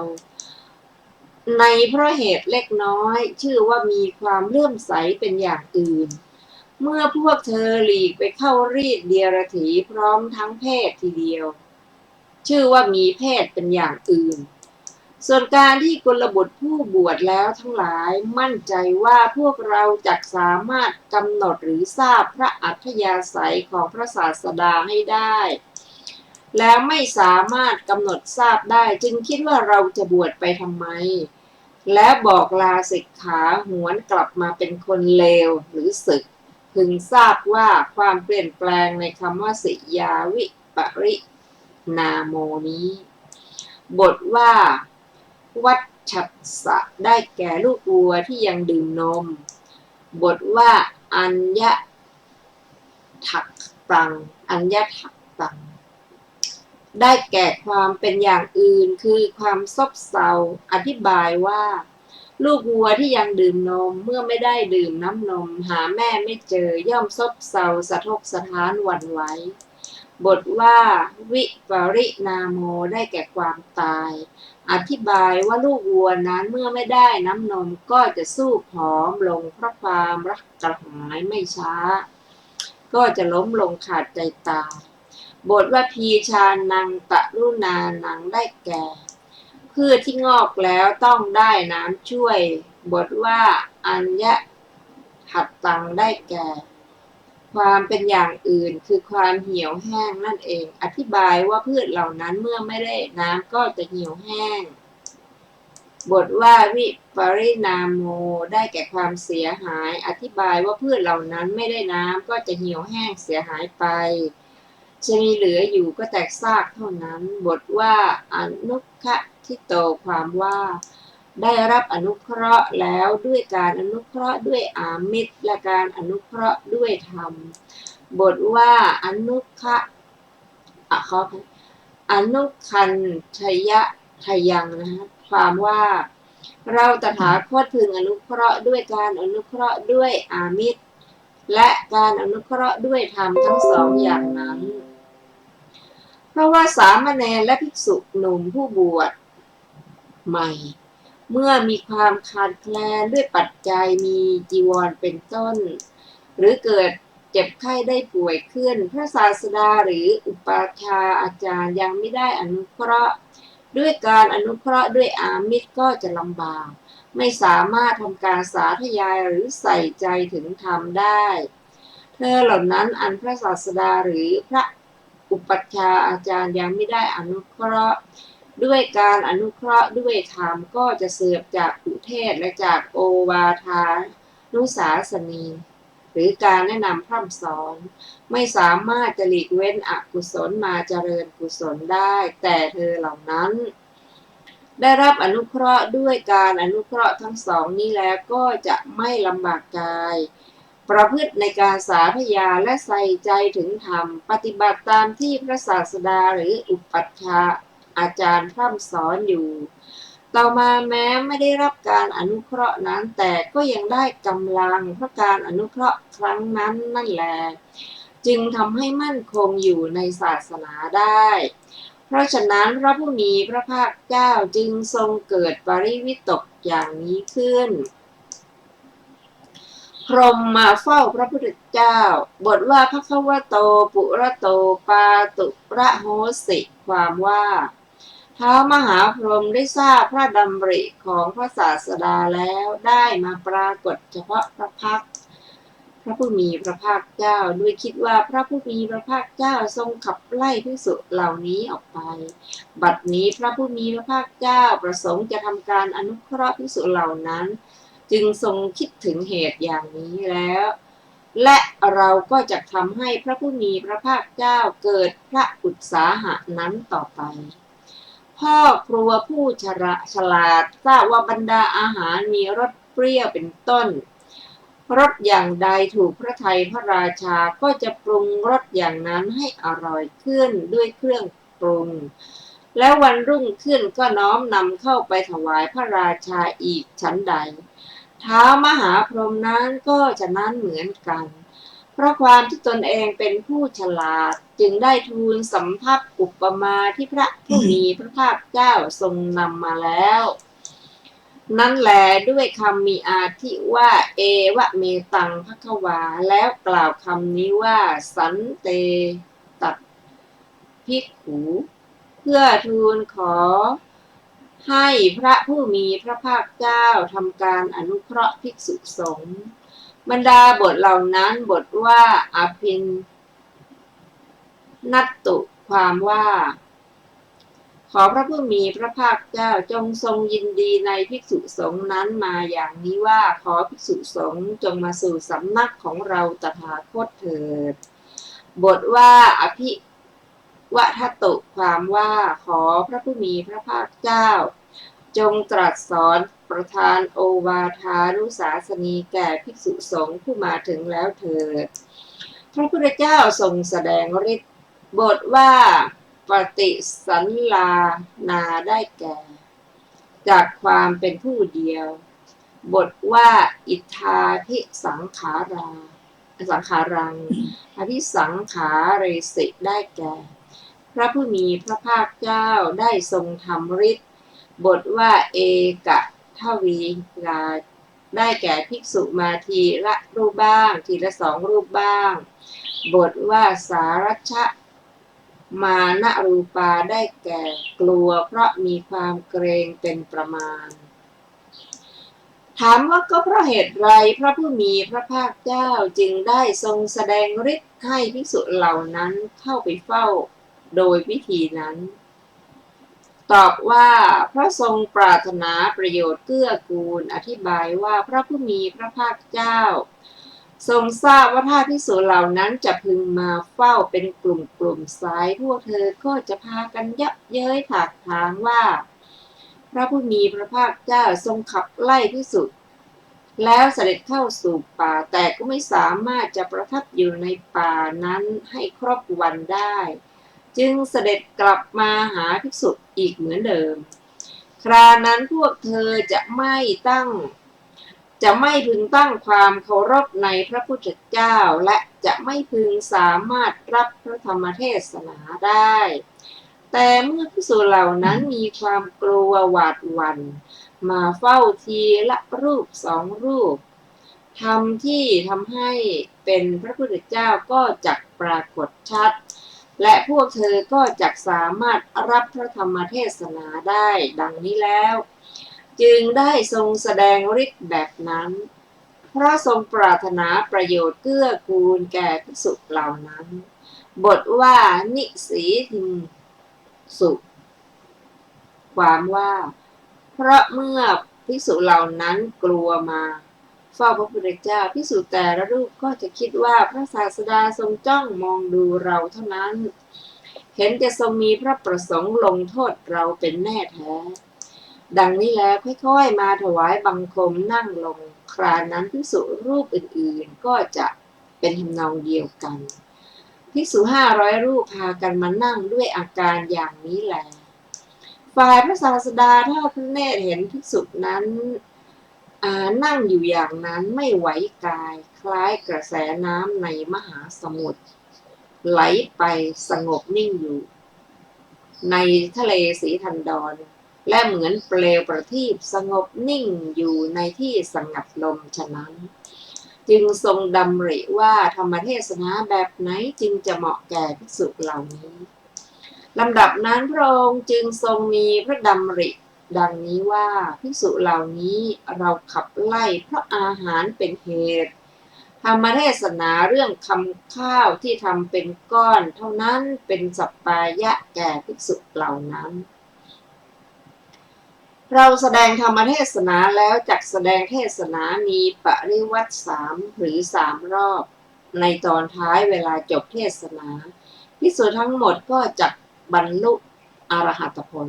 ในเพราะเหตุเล็กน้อยชื่อว่ามีความเลื่อมใสเป็นอย่างอื่นเมื่อพวกเธอหลีกไปเข้ารีดเดียรถีพร้อมทั้งเพศทีเดียวชื่อว่ามีเพศเป็นอย่างอื่นส่วนการที่กุลบุตรผู้บวชแล้วทั้งหลายมั่นใจว่าพวกเราจักสามารถกำหนดหรือทราบพระอัธยาศัยของพระศาสดาให้ได้แล้วไม่สามารถกำหนดทราบได้จึงคิดว่าเราจะบวชไปทำไมและบอกลาสิกขาหวนกลับมาเป็นคนเลวหรือสึกพึงทราบว่าความเปลี่ยนแปลงในคำว่าสิยาวิปรินาโมนี้บทว่าวัชชัสสะได้แก่ลูกวัวที่ยังดื่มนมบทว่าอัญญถักตังอัญญถักตังได้แก่ความเป็นอย่างอื่นคือความซบเซาอธิบายว่าลูกวัวที่ยังดื่มนมเมื่อไม่ได้ดื่มน้ำนมหาแม่ไม่เจอย่อมซบเซาสะทกสะท้านหวั่นไหวบทว่าวิปรินาโมได้แก่ความตายอธิบายว่าลูกวัวนั้นเมื่อไม่ได้น้ำนมก็จะสู้ผอมลงเพราะความรักกระหายไม่ช้าก็จะล้มลงขาดใจตายบทว่าพีชานังตะรุนานังได้แก่พืชที่งอกแล้วต้องได้น้ำช่วยบทว่าอัญญหัตตังได้แก่ความเป็นอย่างอื่นคือความเหี่ยวแห้งนั่นเองอธิบายว่าพืชเหล่านั้นเมื่อไม่ได้น้ำก็จะเหี่ยวแห้งบทว่าวิปรินาโมได้แก่ความเสียหายอธิบายว่าพืชเหล่านั้นไม่ได้น้ำก็จะเหี่ยวแห้งเสียหายไปจะมีเหลืออยู่ก็แตกซากเท่านั้นบทว่าอนุคทิโตความว่าได้รับอนุเคราะห์แล้วด้วยการอนุเคราะห์ด้วยอามิตรและการอนุเคราะห์ด้วยธรรมบทว่าอนุคะอนุคันทยะทยังนะคะความว่าเราตถาคตพึงอนุเคราะห์ด้วยการอนุเคราะห์ด้วยอามิตรและการอนุเคราะห์ด้วยธรรมทั้งสองอย่างนั้นเพราะว่าสามเณรและภิกษุหนุ่มผู้บวชใหม่เมื่อมีความขาดแคลนด้วยปัจจัยมีจีวรเป็นต้นหรือเกิดเจ็บไข้ได้ป่วยขึ้นพระศาสดาหรืออุปชาอาจารย์ยังไม่ได้อนุเคราะห์ด้วยการอนุเคราะห์ด้วยอามิตรก็จะลำบากไม่สามารถทำการสาธยายหรือใส่ใจถึงธรรมได้เธอเหล่านั้นอันพระศาสดาหรือพระอุปัชฌาย์อาจารย์ยังไม่ได้อนุเคราะห์ด้วยการอนุเคราะห์ด้วยธรรมก็จะเสืบจากอุเทศและจากโอวาทานุสาสนีหรือการแนะนำพร่ำสอนไม่สามารถจะหลีกเว้นอกุศลมาเจริญกุศลได้แต่เธอเหล่านั้นได้รับอนุเคราะห์ด้วยการอนุเคราะห์ทั้งสองนี้แล้วก็จะไม่ลำบากกายประพฤติในการสาธยายและใส่ใจถึงธรรมปฏิบัติตามที่พระศาสดาหรืออุปัชฌาย์อาจารย์พร่ำสอนอยู่ต่อมาแม้ไม่ได้รับการอนุเคราะห์นั้นแต่ก็ยังได้กำลังเพราะการอนุเคราะห์ครั้งนั้นนั่นแหละจึงทำให้มั่นคงอยู่ในศาสนาได้เพราะฉะนั้นพระผู้มีพระภาคเจ้าจึงทรงเกิดปริวิตกอย่างนี้ขึ้นพรหมมาเฝ้าพระพุทธเจ้าบทว่าภควโตปุระโตปาตุระโหสิความว่าท้าวมหาพรหมได้ทราบพระดำริของพระศาสดาแล้วได้มาปรากฏเฉพาะพระพักตร์พระผู้มีพระภาคเจ้าด้วยคิดว่าพระผู้มีพระภาคเจ้าทรงขับไล่ภิกษุเหล่านี้ออกไปบัดนี้พระผู้มีพระภาคเจ้าประสงค์จะทำการอนุเคราะห์ภิกษุเหล่านั้นจึงทรงคิดถึงเหตุอย่างนี้แล้วและเราก็จะทำให้พระผู้มีพระภาคเจ้าเกิดพระอุตสาหะนั้นต่อไปพ่อครัวผู้ฉลาดทราบว่าบรรดาอาหารมีรสเปรี้ยวเป็นต้นรสอย่างใดถูกพระทัยพระราชาก็จะปรุงรสอย่างนั้นให้อร่อยขึ้นด้วยเครื่องปรุงแล้ววันรุ่งขึ้นก็น้อมนำเข้าไปถวายพระราชาอีกชั้นใดท้าวมหาพรหมนั้นก็ฉะนั้นเหมือนกันเพราะความที่ตนเองเป็นผู้ฉลาดจึงได้ทูลสำทับอุปมาที่พระผู้มีพระภาคเจ้าทรงนำมาแล้ว นั่นแลด้วยคำมีอาทิว่าเอวะเมตังภควาแล้วกล่าวคำนี้ว่าสันเตตัดภิกขุเพื่อทูลขอให้พระผู้มีพระภาคเจ้าทำการอนุเคราะห์ภิกษุสงฆ์บรรดาบทเหล่านั้นบทว่าอภินนัตตุความว่าขอพระผู้มีพระภาคเจ้าจงทรงยินดีในภิกษุสงฆ์นั้นมาอย่างนี้ว่าขอภิกษุสงฆ์จงมาสู่สำนักของเราตถาคตเถิดบทว่าอภิวัทตุความว่าขอพระผู้มีพระภาคเจ้าจงตรัสสอนประทานโอวาทานุสาสนีแก่ภิกษุสงฆ์ผู้มาถึงแล้วเถิดพระพุทธเจ้าทรงแสดงฤทธิ์บทว่าปฏิสันลานาได้แก่จากความเป็นผู้เดียวบทว่าอิทธาภิสังขารังอภิสังขาเรสิได้แก่พระผู้มีพระภาคเจ้าได้ทรงทำฤทธิ์บทว่าเอกทวีลาได้แก่ภิกษุมาทีละรูปบ้างทีละ2 รูปบ้างบทว่าสารัชชะมานะรูปาได้แก่กลัวเพราะมีความเกรงเป็นประมาณถามว่าก็เพราะเหตุไรพระผู้มีพระภาคเจ้าจึงได้ทรงแสดงฤทธิ์ให้ภิกษุเหล่านั้นเข้าไปเฝ้าโดยวิธีนั้นตอบว่าพระทรงปรารถนาประโยชน์เกื้อกูลอธิบายว่าพระผู้มีพระภาคเจ้าทรงทราบว่าถ้าภิกษุเหล่านั้นจะพึงมาเฝ้าเป็นกลุ่มสายพวกเธอก็จะพากันยับเย้ยถากถางว่าพระผู้มีพระภาคเจ้าทรงขับไล่ภิกษุแล้วเสด็จเข้าสู่ป่าแต่ก็ไม่สามารถจะประทับอยู่ในป่านั้นให้ครบวันได้จึงเสด็จกลับมาหาภิกษุอีกเหมือนเดิมครานั้นพวกเธอจะไม่พึงตั้งความเคารพในพระพุทธเจ้าและจะไม่พึงสามารถรับพระธรรมเทศนาได้แต่เมื่อภิกษุเหล่านั้นมีความกลัวหวาดหวั่นมาเฝ้าทีละรูป2 รูปธรรมที่ทำให้เป็นพระพุทธเจ้าก็จักปรากฏชัดและพวกเธอก็จักสามารถรับพระธรรมเทศนาได้ดังนี้แล้วจึงได้ทรงแสดงฤทธิ์แบบนั้นเพราะทรงปรารถนาประโยชน์เกื้อกูลแก่ภิกษุเหล่านั้นบทว่านิสีทิงสุความว่าเพราะเมื่อภิกษุเหล่านั้นกลัวมาเฝ้าพระพุทธเจ้าภิกษุแต่ละรูปก็จะคิดว่าพระศาสดาทรงจ้องมองดูเราเท่านั้นเห็นจะทรงมีพระประสงค์ลงโทษเราเป็นแน่แท้ดังนี้แล้วค่อยๆมาถวายบังคมนั่งลงครานั้นภิกษุรูปอื่นๆก็จะเป็นทำนองเดียวกันภิกษุ500 รูปพากันมานั่งด้วยอาการอย่างนี้แลฝ่ายพระศาสดาทอดพระเนตรเห็นภิกษุนั้นนั่งอยู่อย่างนั้นไม่ไหวกายคล้ายกระแสน้ำในมหาสมุทรไหลไปสงบนิ่งอยู่ในทะเลสีทันดรและเหมือนเปลวประทีปสงบนิ่งอยู่ในที่สงัดลมฉะนั้นจึงทรงดำริว่าธรรมเทศนาแบบไหนจึงจะเหมาะแก่ภิกษุเหล่านี้ลำดับนั้นพระองค์จึงทรงมีพระดำริดังนี้ว่าภิกษุเหล่านี้เราขับไล่เพราะอาหารเป็นเหตุธรรมเทศนาเรื่องคำข้าวที่ทำเป็นก้อนเท่านั้นเป็นสัปปายะแก่ภิกษุเหล่านั้นเราแสดงธรรมเทศนาแล้วจักแสดงเทศนามีปริวัติ3 หรือ 3 รอบในตอนท้ายเวลาจบเทศนาภิกษุทั้งหมดก็จักบรรลุอรหัตผล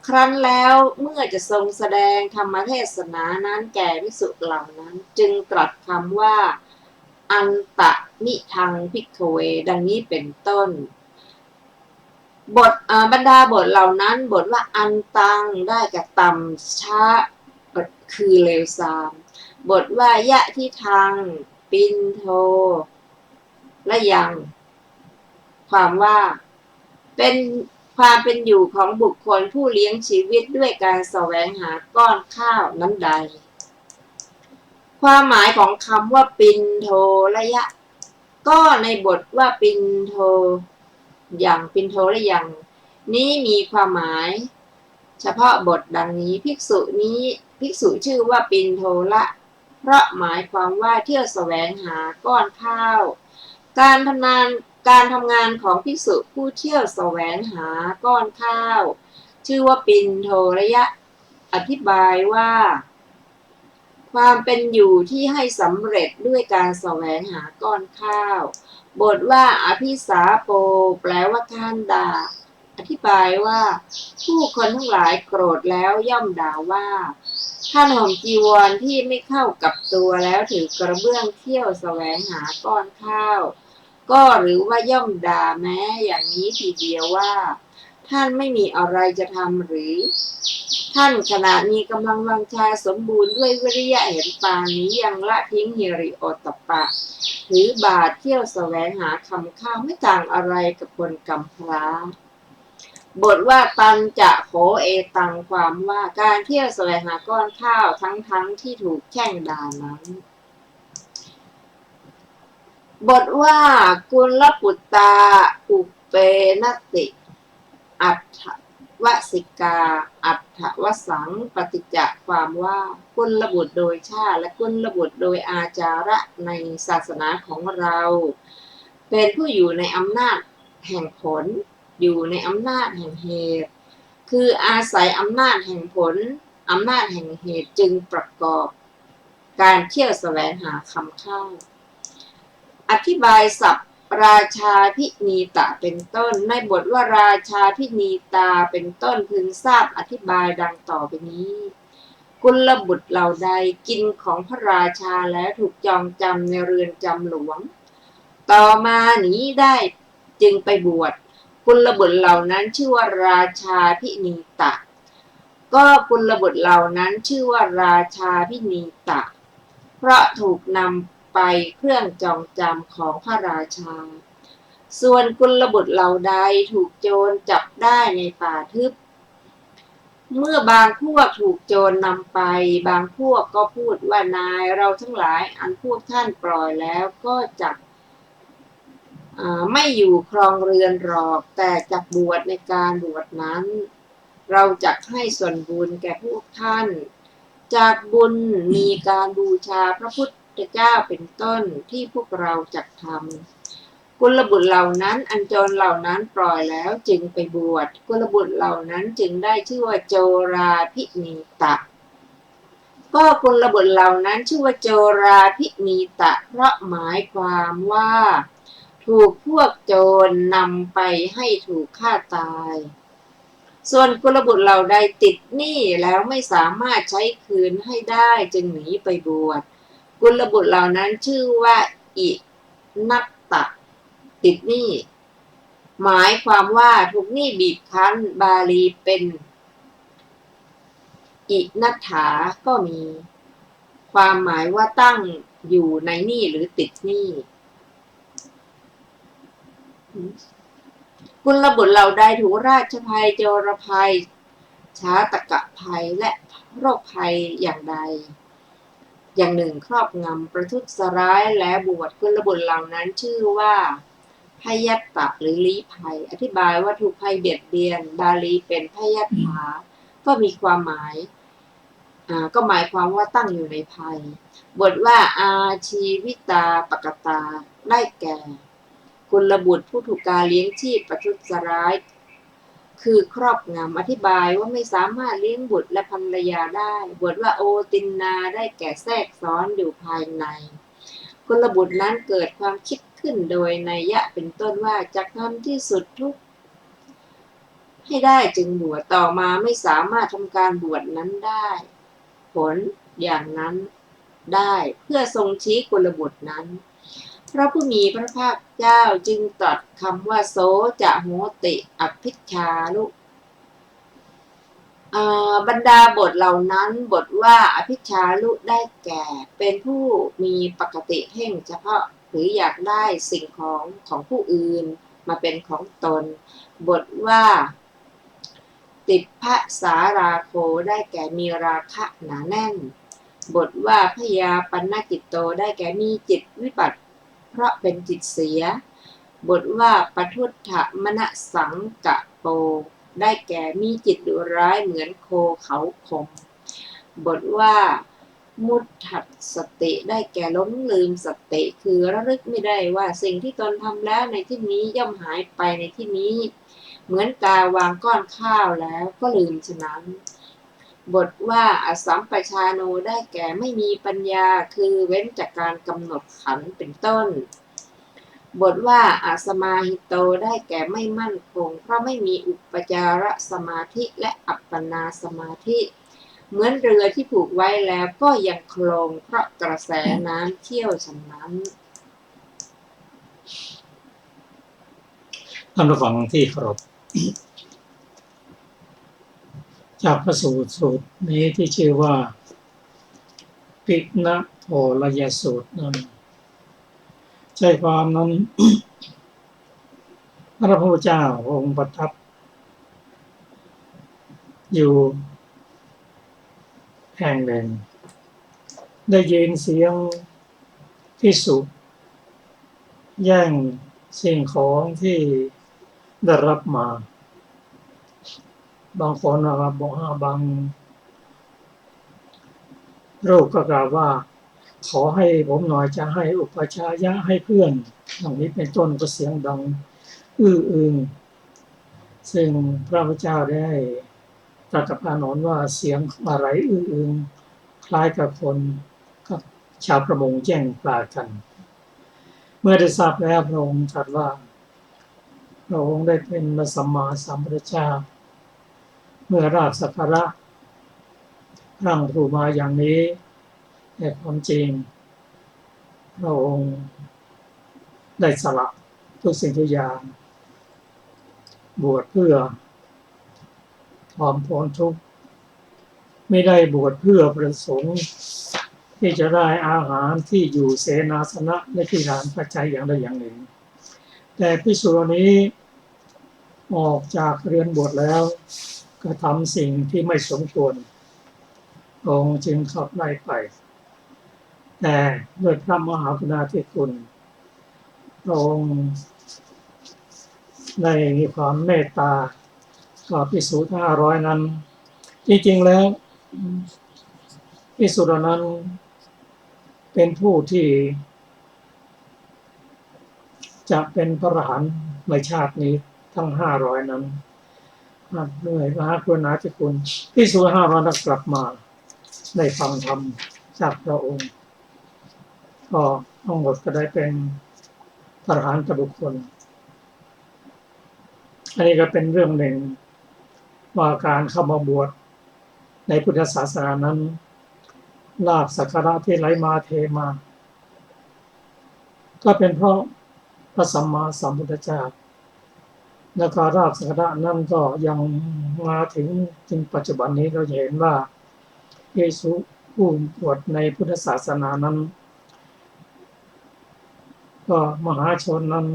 ครั้นแล้วเมื่อจะทรงแสดงธรรมเทศนานั้นแก่ภิกษุเหล่านั้นจึงตรัสคำว่าอันตะนิทังภิกขเวดังนี้เป็นต้นบรรดาบทเหล่านั้นบทว่าอันตังได้แก่ต่ำช้าคือเลวทรามบทว่ายะที่ทางปินโทและยังความว่าเป็น ความเป็นอยู่ของบุคคลผู้เลี้ยงชีวิตด้วยการแสวงหาก้อนข้าวนั้นใดความหมายของคำว่าปินโทระยะก็ในบทว่าปินโทอย่างปินโทระยังนี้มีความหมายเฉพาะบทดังนี้ภิกษุชื่อว่าปินโทละเพราะหมายความว่าเที่ยวแสวงหาก้อนข้าวการทำงานของภิกษุผู้เที่ยวแสวงหาก้อนข้าวชื่อว่าปินโทระยะอธิบายว่าความเป็นอยู่ที่ให้สำเร็จด้วยการแสวงหาก้อนข้าวบทว่าอภิสาโปแปลว่าท่านด่าอธิบายว่าผู้คนทั้งหลายโกรธแล้วย่อมด่าว่าท่านห่มจีวรที่ไม่เข้ากับตัวแล้วถือกระเบื้องเที่ยวแสวงหาก้อนข้าวก็หรือว่าย่อมด่าแม้อย่างนี้ทีเดียวว่าท่านไม่มีอะไรจะทำหรือท่านขณะมีกำลังวังชาสมบูรณ์ด้วยวิริยะเห็นปานนี้ยังละทิ้งหิริโอตตัปปะถือบาทเที่ยวแสวงหาคำข้าวไม่ต่างอะไรกับคนกำพร้าบทว่าตันจะโขเอตังความว่าการเที่ยวแสวงหาก้อนข้าวทั้งที่ถูกแช่งด่านั้นบทว่ากุลปุตตาอุเปนติอัฏฐวสิกาอัฏฐวสังปฏิจจความว่ากุลบุตรโดยชาติและกุลบุตรโดยอาจาระในศาสนาของเราเป็นผู้อยู่ในอำนาจแห่งผลอยู่ในอำนาจแห่งเหตุคืออาศัยอำนาจแห่งผลอำนาจแห่งเหตุจึงประกอบการเที่ยวแสวงหาคำข้าวอธิบายศัพท์ราชาพินีตะเป็นต้นในบทว่าราชาพินีตาเป็นต้นพึงทราบอธิบายดังต่อไปนี้กุลบุตรเหล่าใดกินของพระราชาแล้วถูกจองจำในเรือนจำหลวงต่อมาหนีได้จึงไปบวชกุลบุตรเหล่านั้นชื่อว่าราชาพินีตะก็กุลบุตรเหล่านั้นชื่อว่าราชาพินีตะเพราะถูกนำไปเครื่องจองจำของพระราชาส่วนกุลบุตรเหล่าใดถูกโจรจับได้ในป่าทึบเมื่อบางพวกถูกโจรนำไปบางพวกก็พูดว่านายเราทั้งหลายอันพวกท่านปล่อยแล้วก็จักไม่อยู่ครองเรือนหรอกแต่จักบวชในการบวชนั้นเราจักให้ส่วนบุญแก่พวกท่านจากบุญมีการบูชาพระพุทธเจ้าเป็นต้นที่พวกเราจักทำกุลบุตรเหล่านั้นอันโจรเหล่านั้นปล่อยแล้วจึงไปบวชกุลบุตรเหล่านั้นจึงได้ชื่อว่าโจราภินีตะก็กุลบุตรเหล่านั้นชื่อว่าโจราภินีตะเพราะหมายความว่าถูกพวกโจรนำไปให้ถูกฆ่าตายส่วนกุลบุตรเหล่าใดติดหนี้แล้วไม่สามารถใช้คืนให้ได้จึงหนีไปบวชกุลบุตรเหล่านั้นชื่อว่าอินัตตะติดหนี้หมายความว่าถูกหนี้บีบคั้นบาลีเป็นอินัตถาก็มีความหมายว่าตั้งอยู่ในหนี้หรือติดหนี้กุลบุตรเหล่าใดถูกราชภัยโจรภัยชาตกภัยและโรคภัยอย่างใดอย่างหนึ่งครอบงำประทุษร้ายและบวชกุลบุตรเหล่านั้นชื่อว่าพยัตตะหรือลี้ภัยอธิบายว่าถูกภัยเบียดเบียนบาลีเป็นพยัตถาก็มีความหมายก็หมายความว่าตั้งอยู่ในภัยบทว่าอาชีวิตาปกตาได้แก่กุลบุตรผู้ถูกการเลี้ยงชีพประทุษร้ายคือครอบงำอธิบายว่าไม่สามารถเลี้ยงบุตรและภรรยาได้บทว่าโอตินนาได้แก่แทรกซ้อนอยู่ภายในกุลบุตรนั้นเกิดความคิดขึ้นโดยนัยยะเป็นต้นว่าจะทำที่สุดทุกให้ได้จึงบวชต่อมาไม่สามารถทำการบวชนั้นได้ผลอย่างนั้นได้เพื่อทรงชี้กุลบุตรนั้นพระผู้มีพระภาคเจ้าจึงตรัสคำว่าโสจะโหติอภิชฌาลุบรรดาบทเหล่านั้นบทว่าอภิชฌาลุได้แก่เป็นผู้มีปกติเพ่งเฉพาะหรืออยากได้สิ่งของผู้อื่นมาเป็นของตนบทว่า ติภสาราโคได้แก่มีราคะหนาแน่นบทว่าพยาปันนจิตโตได้แก่มีจิตวิบัติเพราะเป็นจิตเสียบทว่าปทุฏฐมนสังกะโปได้แก่มีจิตดุร้ายเหมือนโคเขาคมบทว่ามุตถัดสติได้แก่ล้มลืมสติคือระลึกไม่ได้ว่าสิ่งที่ตนทำแล้วในที่นี้ย่อมหายไปในที่นี้เหมือนกาวางก้อนข้าวแล้วก็ลืมฉะนั้นบทว่าอสัมปชาโนได้แก่ไม่มีปัญญาคือเว้นจากการกำหนดขันธ์เป็นต้นบทว่าอาสมาหิโตได้แก่ไม่มั่นคงเพราะไม่มีอุปจารสมาธิและอัปปนาสมาธิเหมือนเรือที่ผูกไว้แล้วก็ยังโคลงเพราะกระแสน้ำเที่ยวฉะนั้นท่านผู้ฟังที่เคารพจากพระสูตรนี้ที่ชื่อว่าปิณโทรยสูตรนั้นใจความนั้น พระพุทธเจ้าองค์ประทับอยู่แห่งหนึ่งได้ยินเสียงภิกษุแย่งสิ่งของที่ได้รับมาบางคนนะครับบอกบางรูปก็กล่าวว่าขอให้ผมหน่อยจะให้อุปชายะให้เพื่อนอย่างนี้เป็นต้นก็เสียงดังอื้ออึงซึ่งพระพุทธเจ้าได้ตรัสกับพระอานนท์ว่าเสียงอะไรอื้ออึงคล้ายกับคนกับชาวประมงแย่งปลากันเมื่อได้ทราบแล้วพระองค์ตรัสว่าพระองค์ได้เป็นพระสัมมาสัมพุทธเจ้าเมื่อราบสักการะร่างครูมาอย่างนี้แต่ความจริงพระองค์ได้สละทุกสิ่งทุกอย่างบวชเพื่อความพ้นทุกข์ไม่ได้บวชเพื่อประสงค์ที่จะได้อาหารที่อยู่เสนาสนะและที่ฐานปัจจัยอย่างใดอย่างหนึ่งแต่ภิกษุนี้ออกจากเรือนบวชแล้วก็ทำสิ่งที่ไม่สมควรองค์จึงขับไล่ไปแต่ด้วยพระมหากรุณาธิคุณองค์ได้มีความเมตตาต่อภิกษุทั้ง500นั้นจริงๆแล้วภิกษุเหล่านั้นเป็นผู้ที่จะเป็นพระอรหันต์ในชาตินี้ทั้ง500นั้นด้วยมหากรุณาธิคุณภิกษุ500นั้นกลับมาได้ฟังธรรมจากพระองค์ก็ทั้งหมดก็ได้เป็นพระอรหันตบุคคลอันนี้ก็เป็นเรื่องหนึ่งว่าการเข้ามาบวชในพุทธศาสนานั้นลาภสักการะที่ไหลมาเทมาก็เป็นเพราะพระสัมมาสัมพุทธเจ้าและการลาภสักการะนั้นก็ยังมาถึงปัจจุบันนี้เราเห็นว่าภิกษุผู้บวชในพุทธศาสนานั้นก็มหาชนนั้น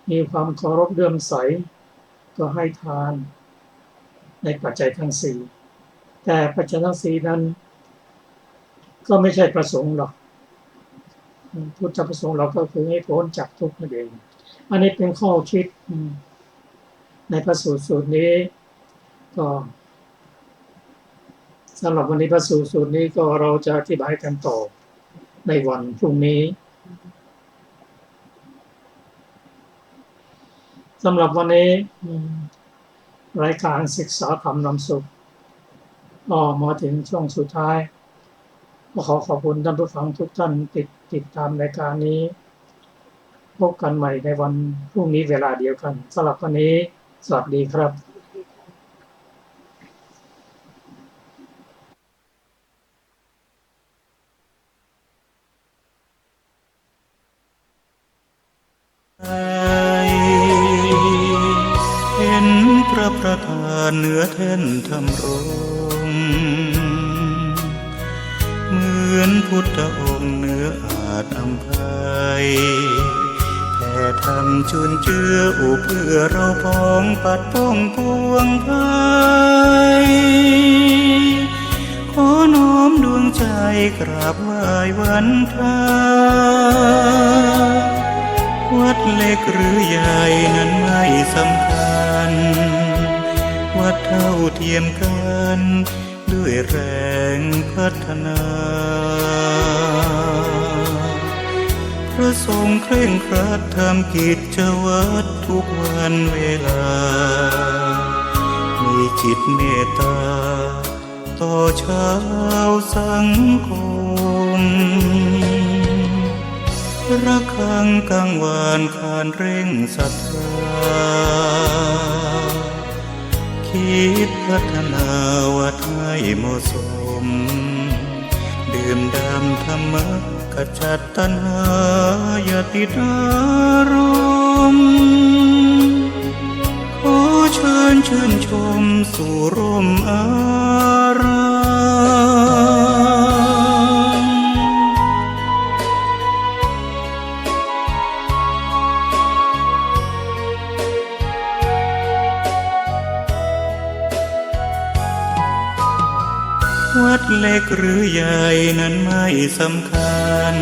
มีความเคารพเลื่อมใสก็ให้ทานในปัจจัยทั้งสี่แต่ปัจจัยทั้งสี่นั้นก็ไม่ใช่ประสงค์หรอกพุทธประสงค์เราก็คือให้พ้นจากทุกข์นั่นเองอันนี้เป็นข้อคิดในพระสูตรนี้ก็สำหรับวันนี้พระสูตรนี้ก็เราจะอธิบายกันต่อในวันพรุ่งนี้สำหรับวันนี้รายการศึกษาธรรมนำสุขก็มาถึงช่วงสุดท้ายก็ขอขอบคุณท่านผู้ฟังทุกท่านติดตามรายการนี้พบกันใหม่ในวันพรุ่งนี้เวลาเดียวกันสำหรับวันนี้สวัสดีครับเห็นพระประธานเหนือแท่นธรรมรงเหมือนพุทธองค์เหนืออาจอำไพแผ่ธรรมจุนเจืออุเพื่อเราพ้องปัดป้องปวงภั ใจกราบไหว้วันทาวัดเล็กหรือใหญ่นั้นไม่สำคัญวัดเท่าเทียมกันด้วยแรงพัฒนาพระทรงเคร่งครัดทำกิจวัตรทุกวันเวลามีจิตเมตตาต่อชาวสังคมระฆังกังวานขานเร่งศรัทธาคิดพัฒนาวัดให้เหมาะสมดื่มด่ำธรรมะขจัดตัณหาอย่าติดอารมณ์ขอเชิญชื่นชมสู่ร่มอารามวัดเล็กหรือใหญ่นั้นไม่สำคัญ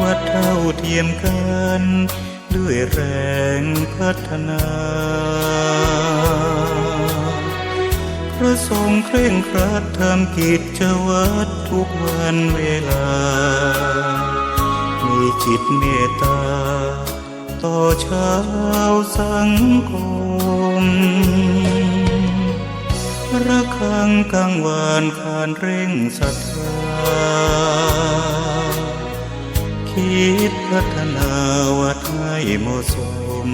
วัดเท่าเทียมกันด้วยแรงพัฒนาพระทรงเคร่งครัดทำกิจวัตรทุกวันเวลามีจิตเมตตาต่อชาวสังคมระฆังกังวานขานเร่งศรัทธาคิดพัฒนาวัดให้เหมาะสม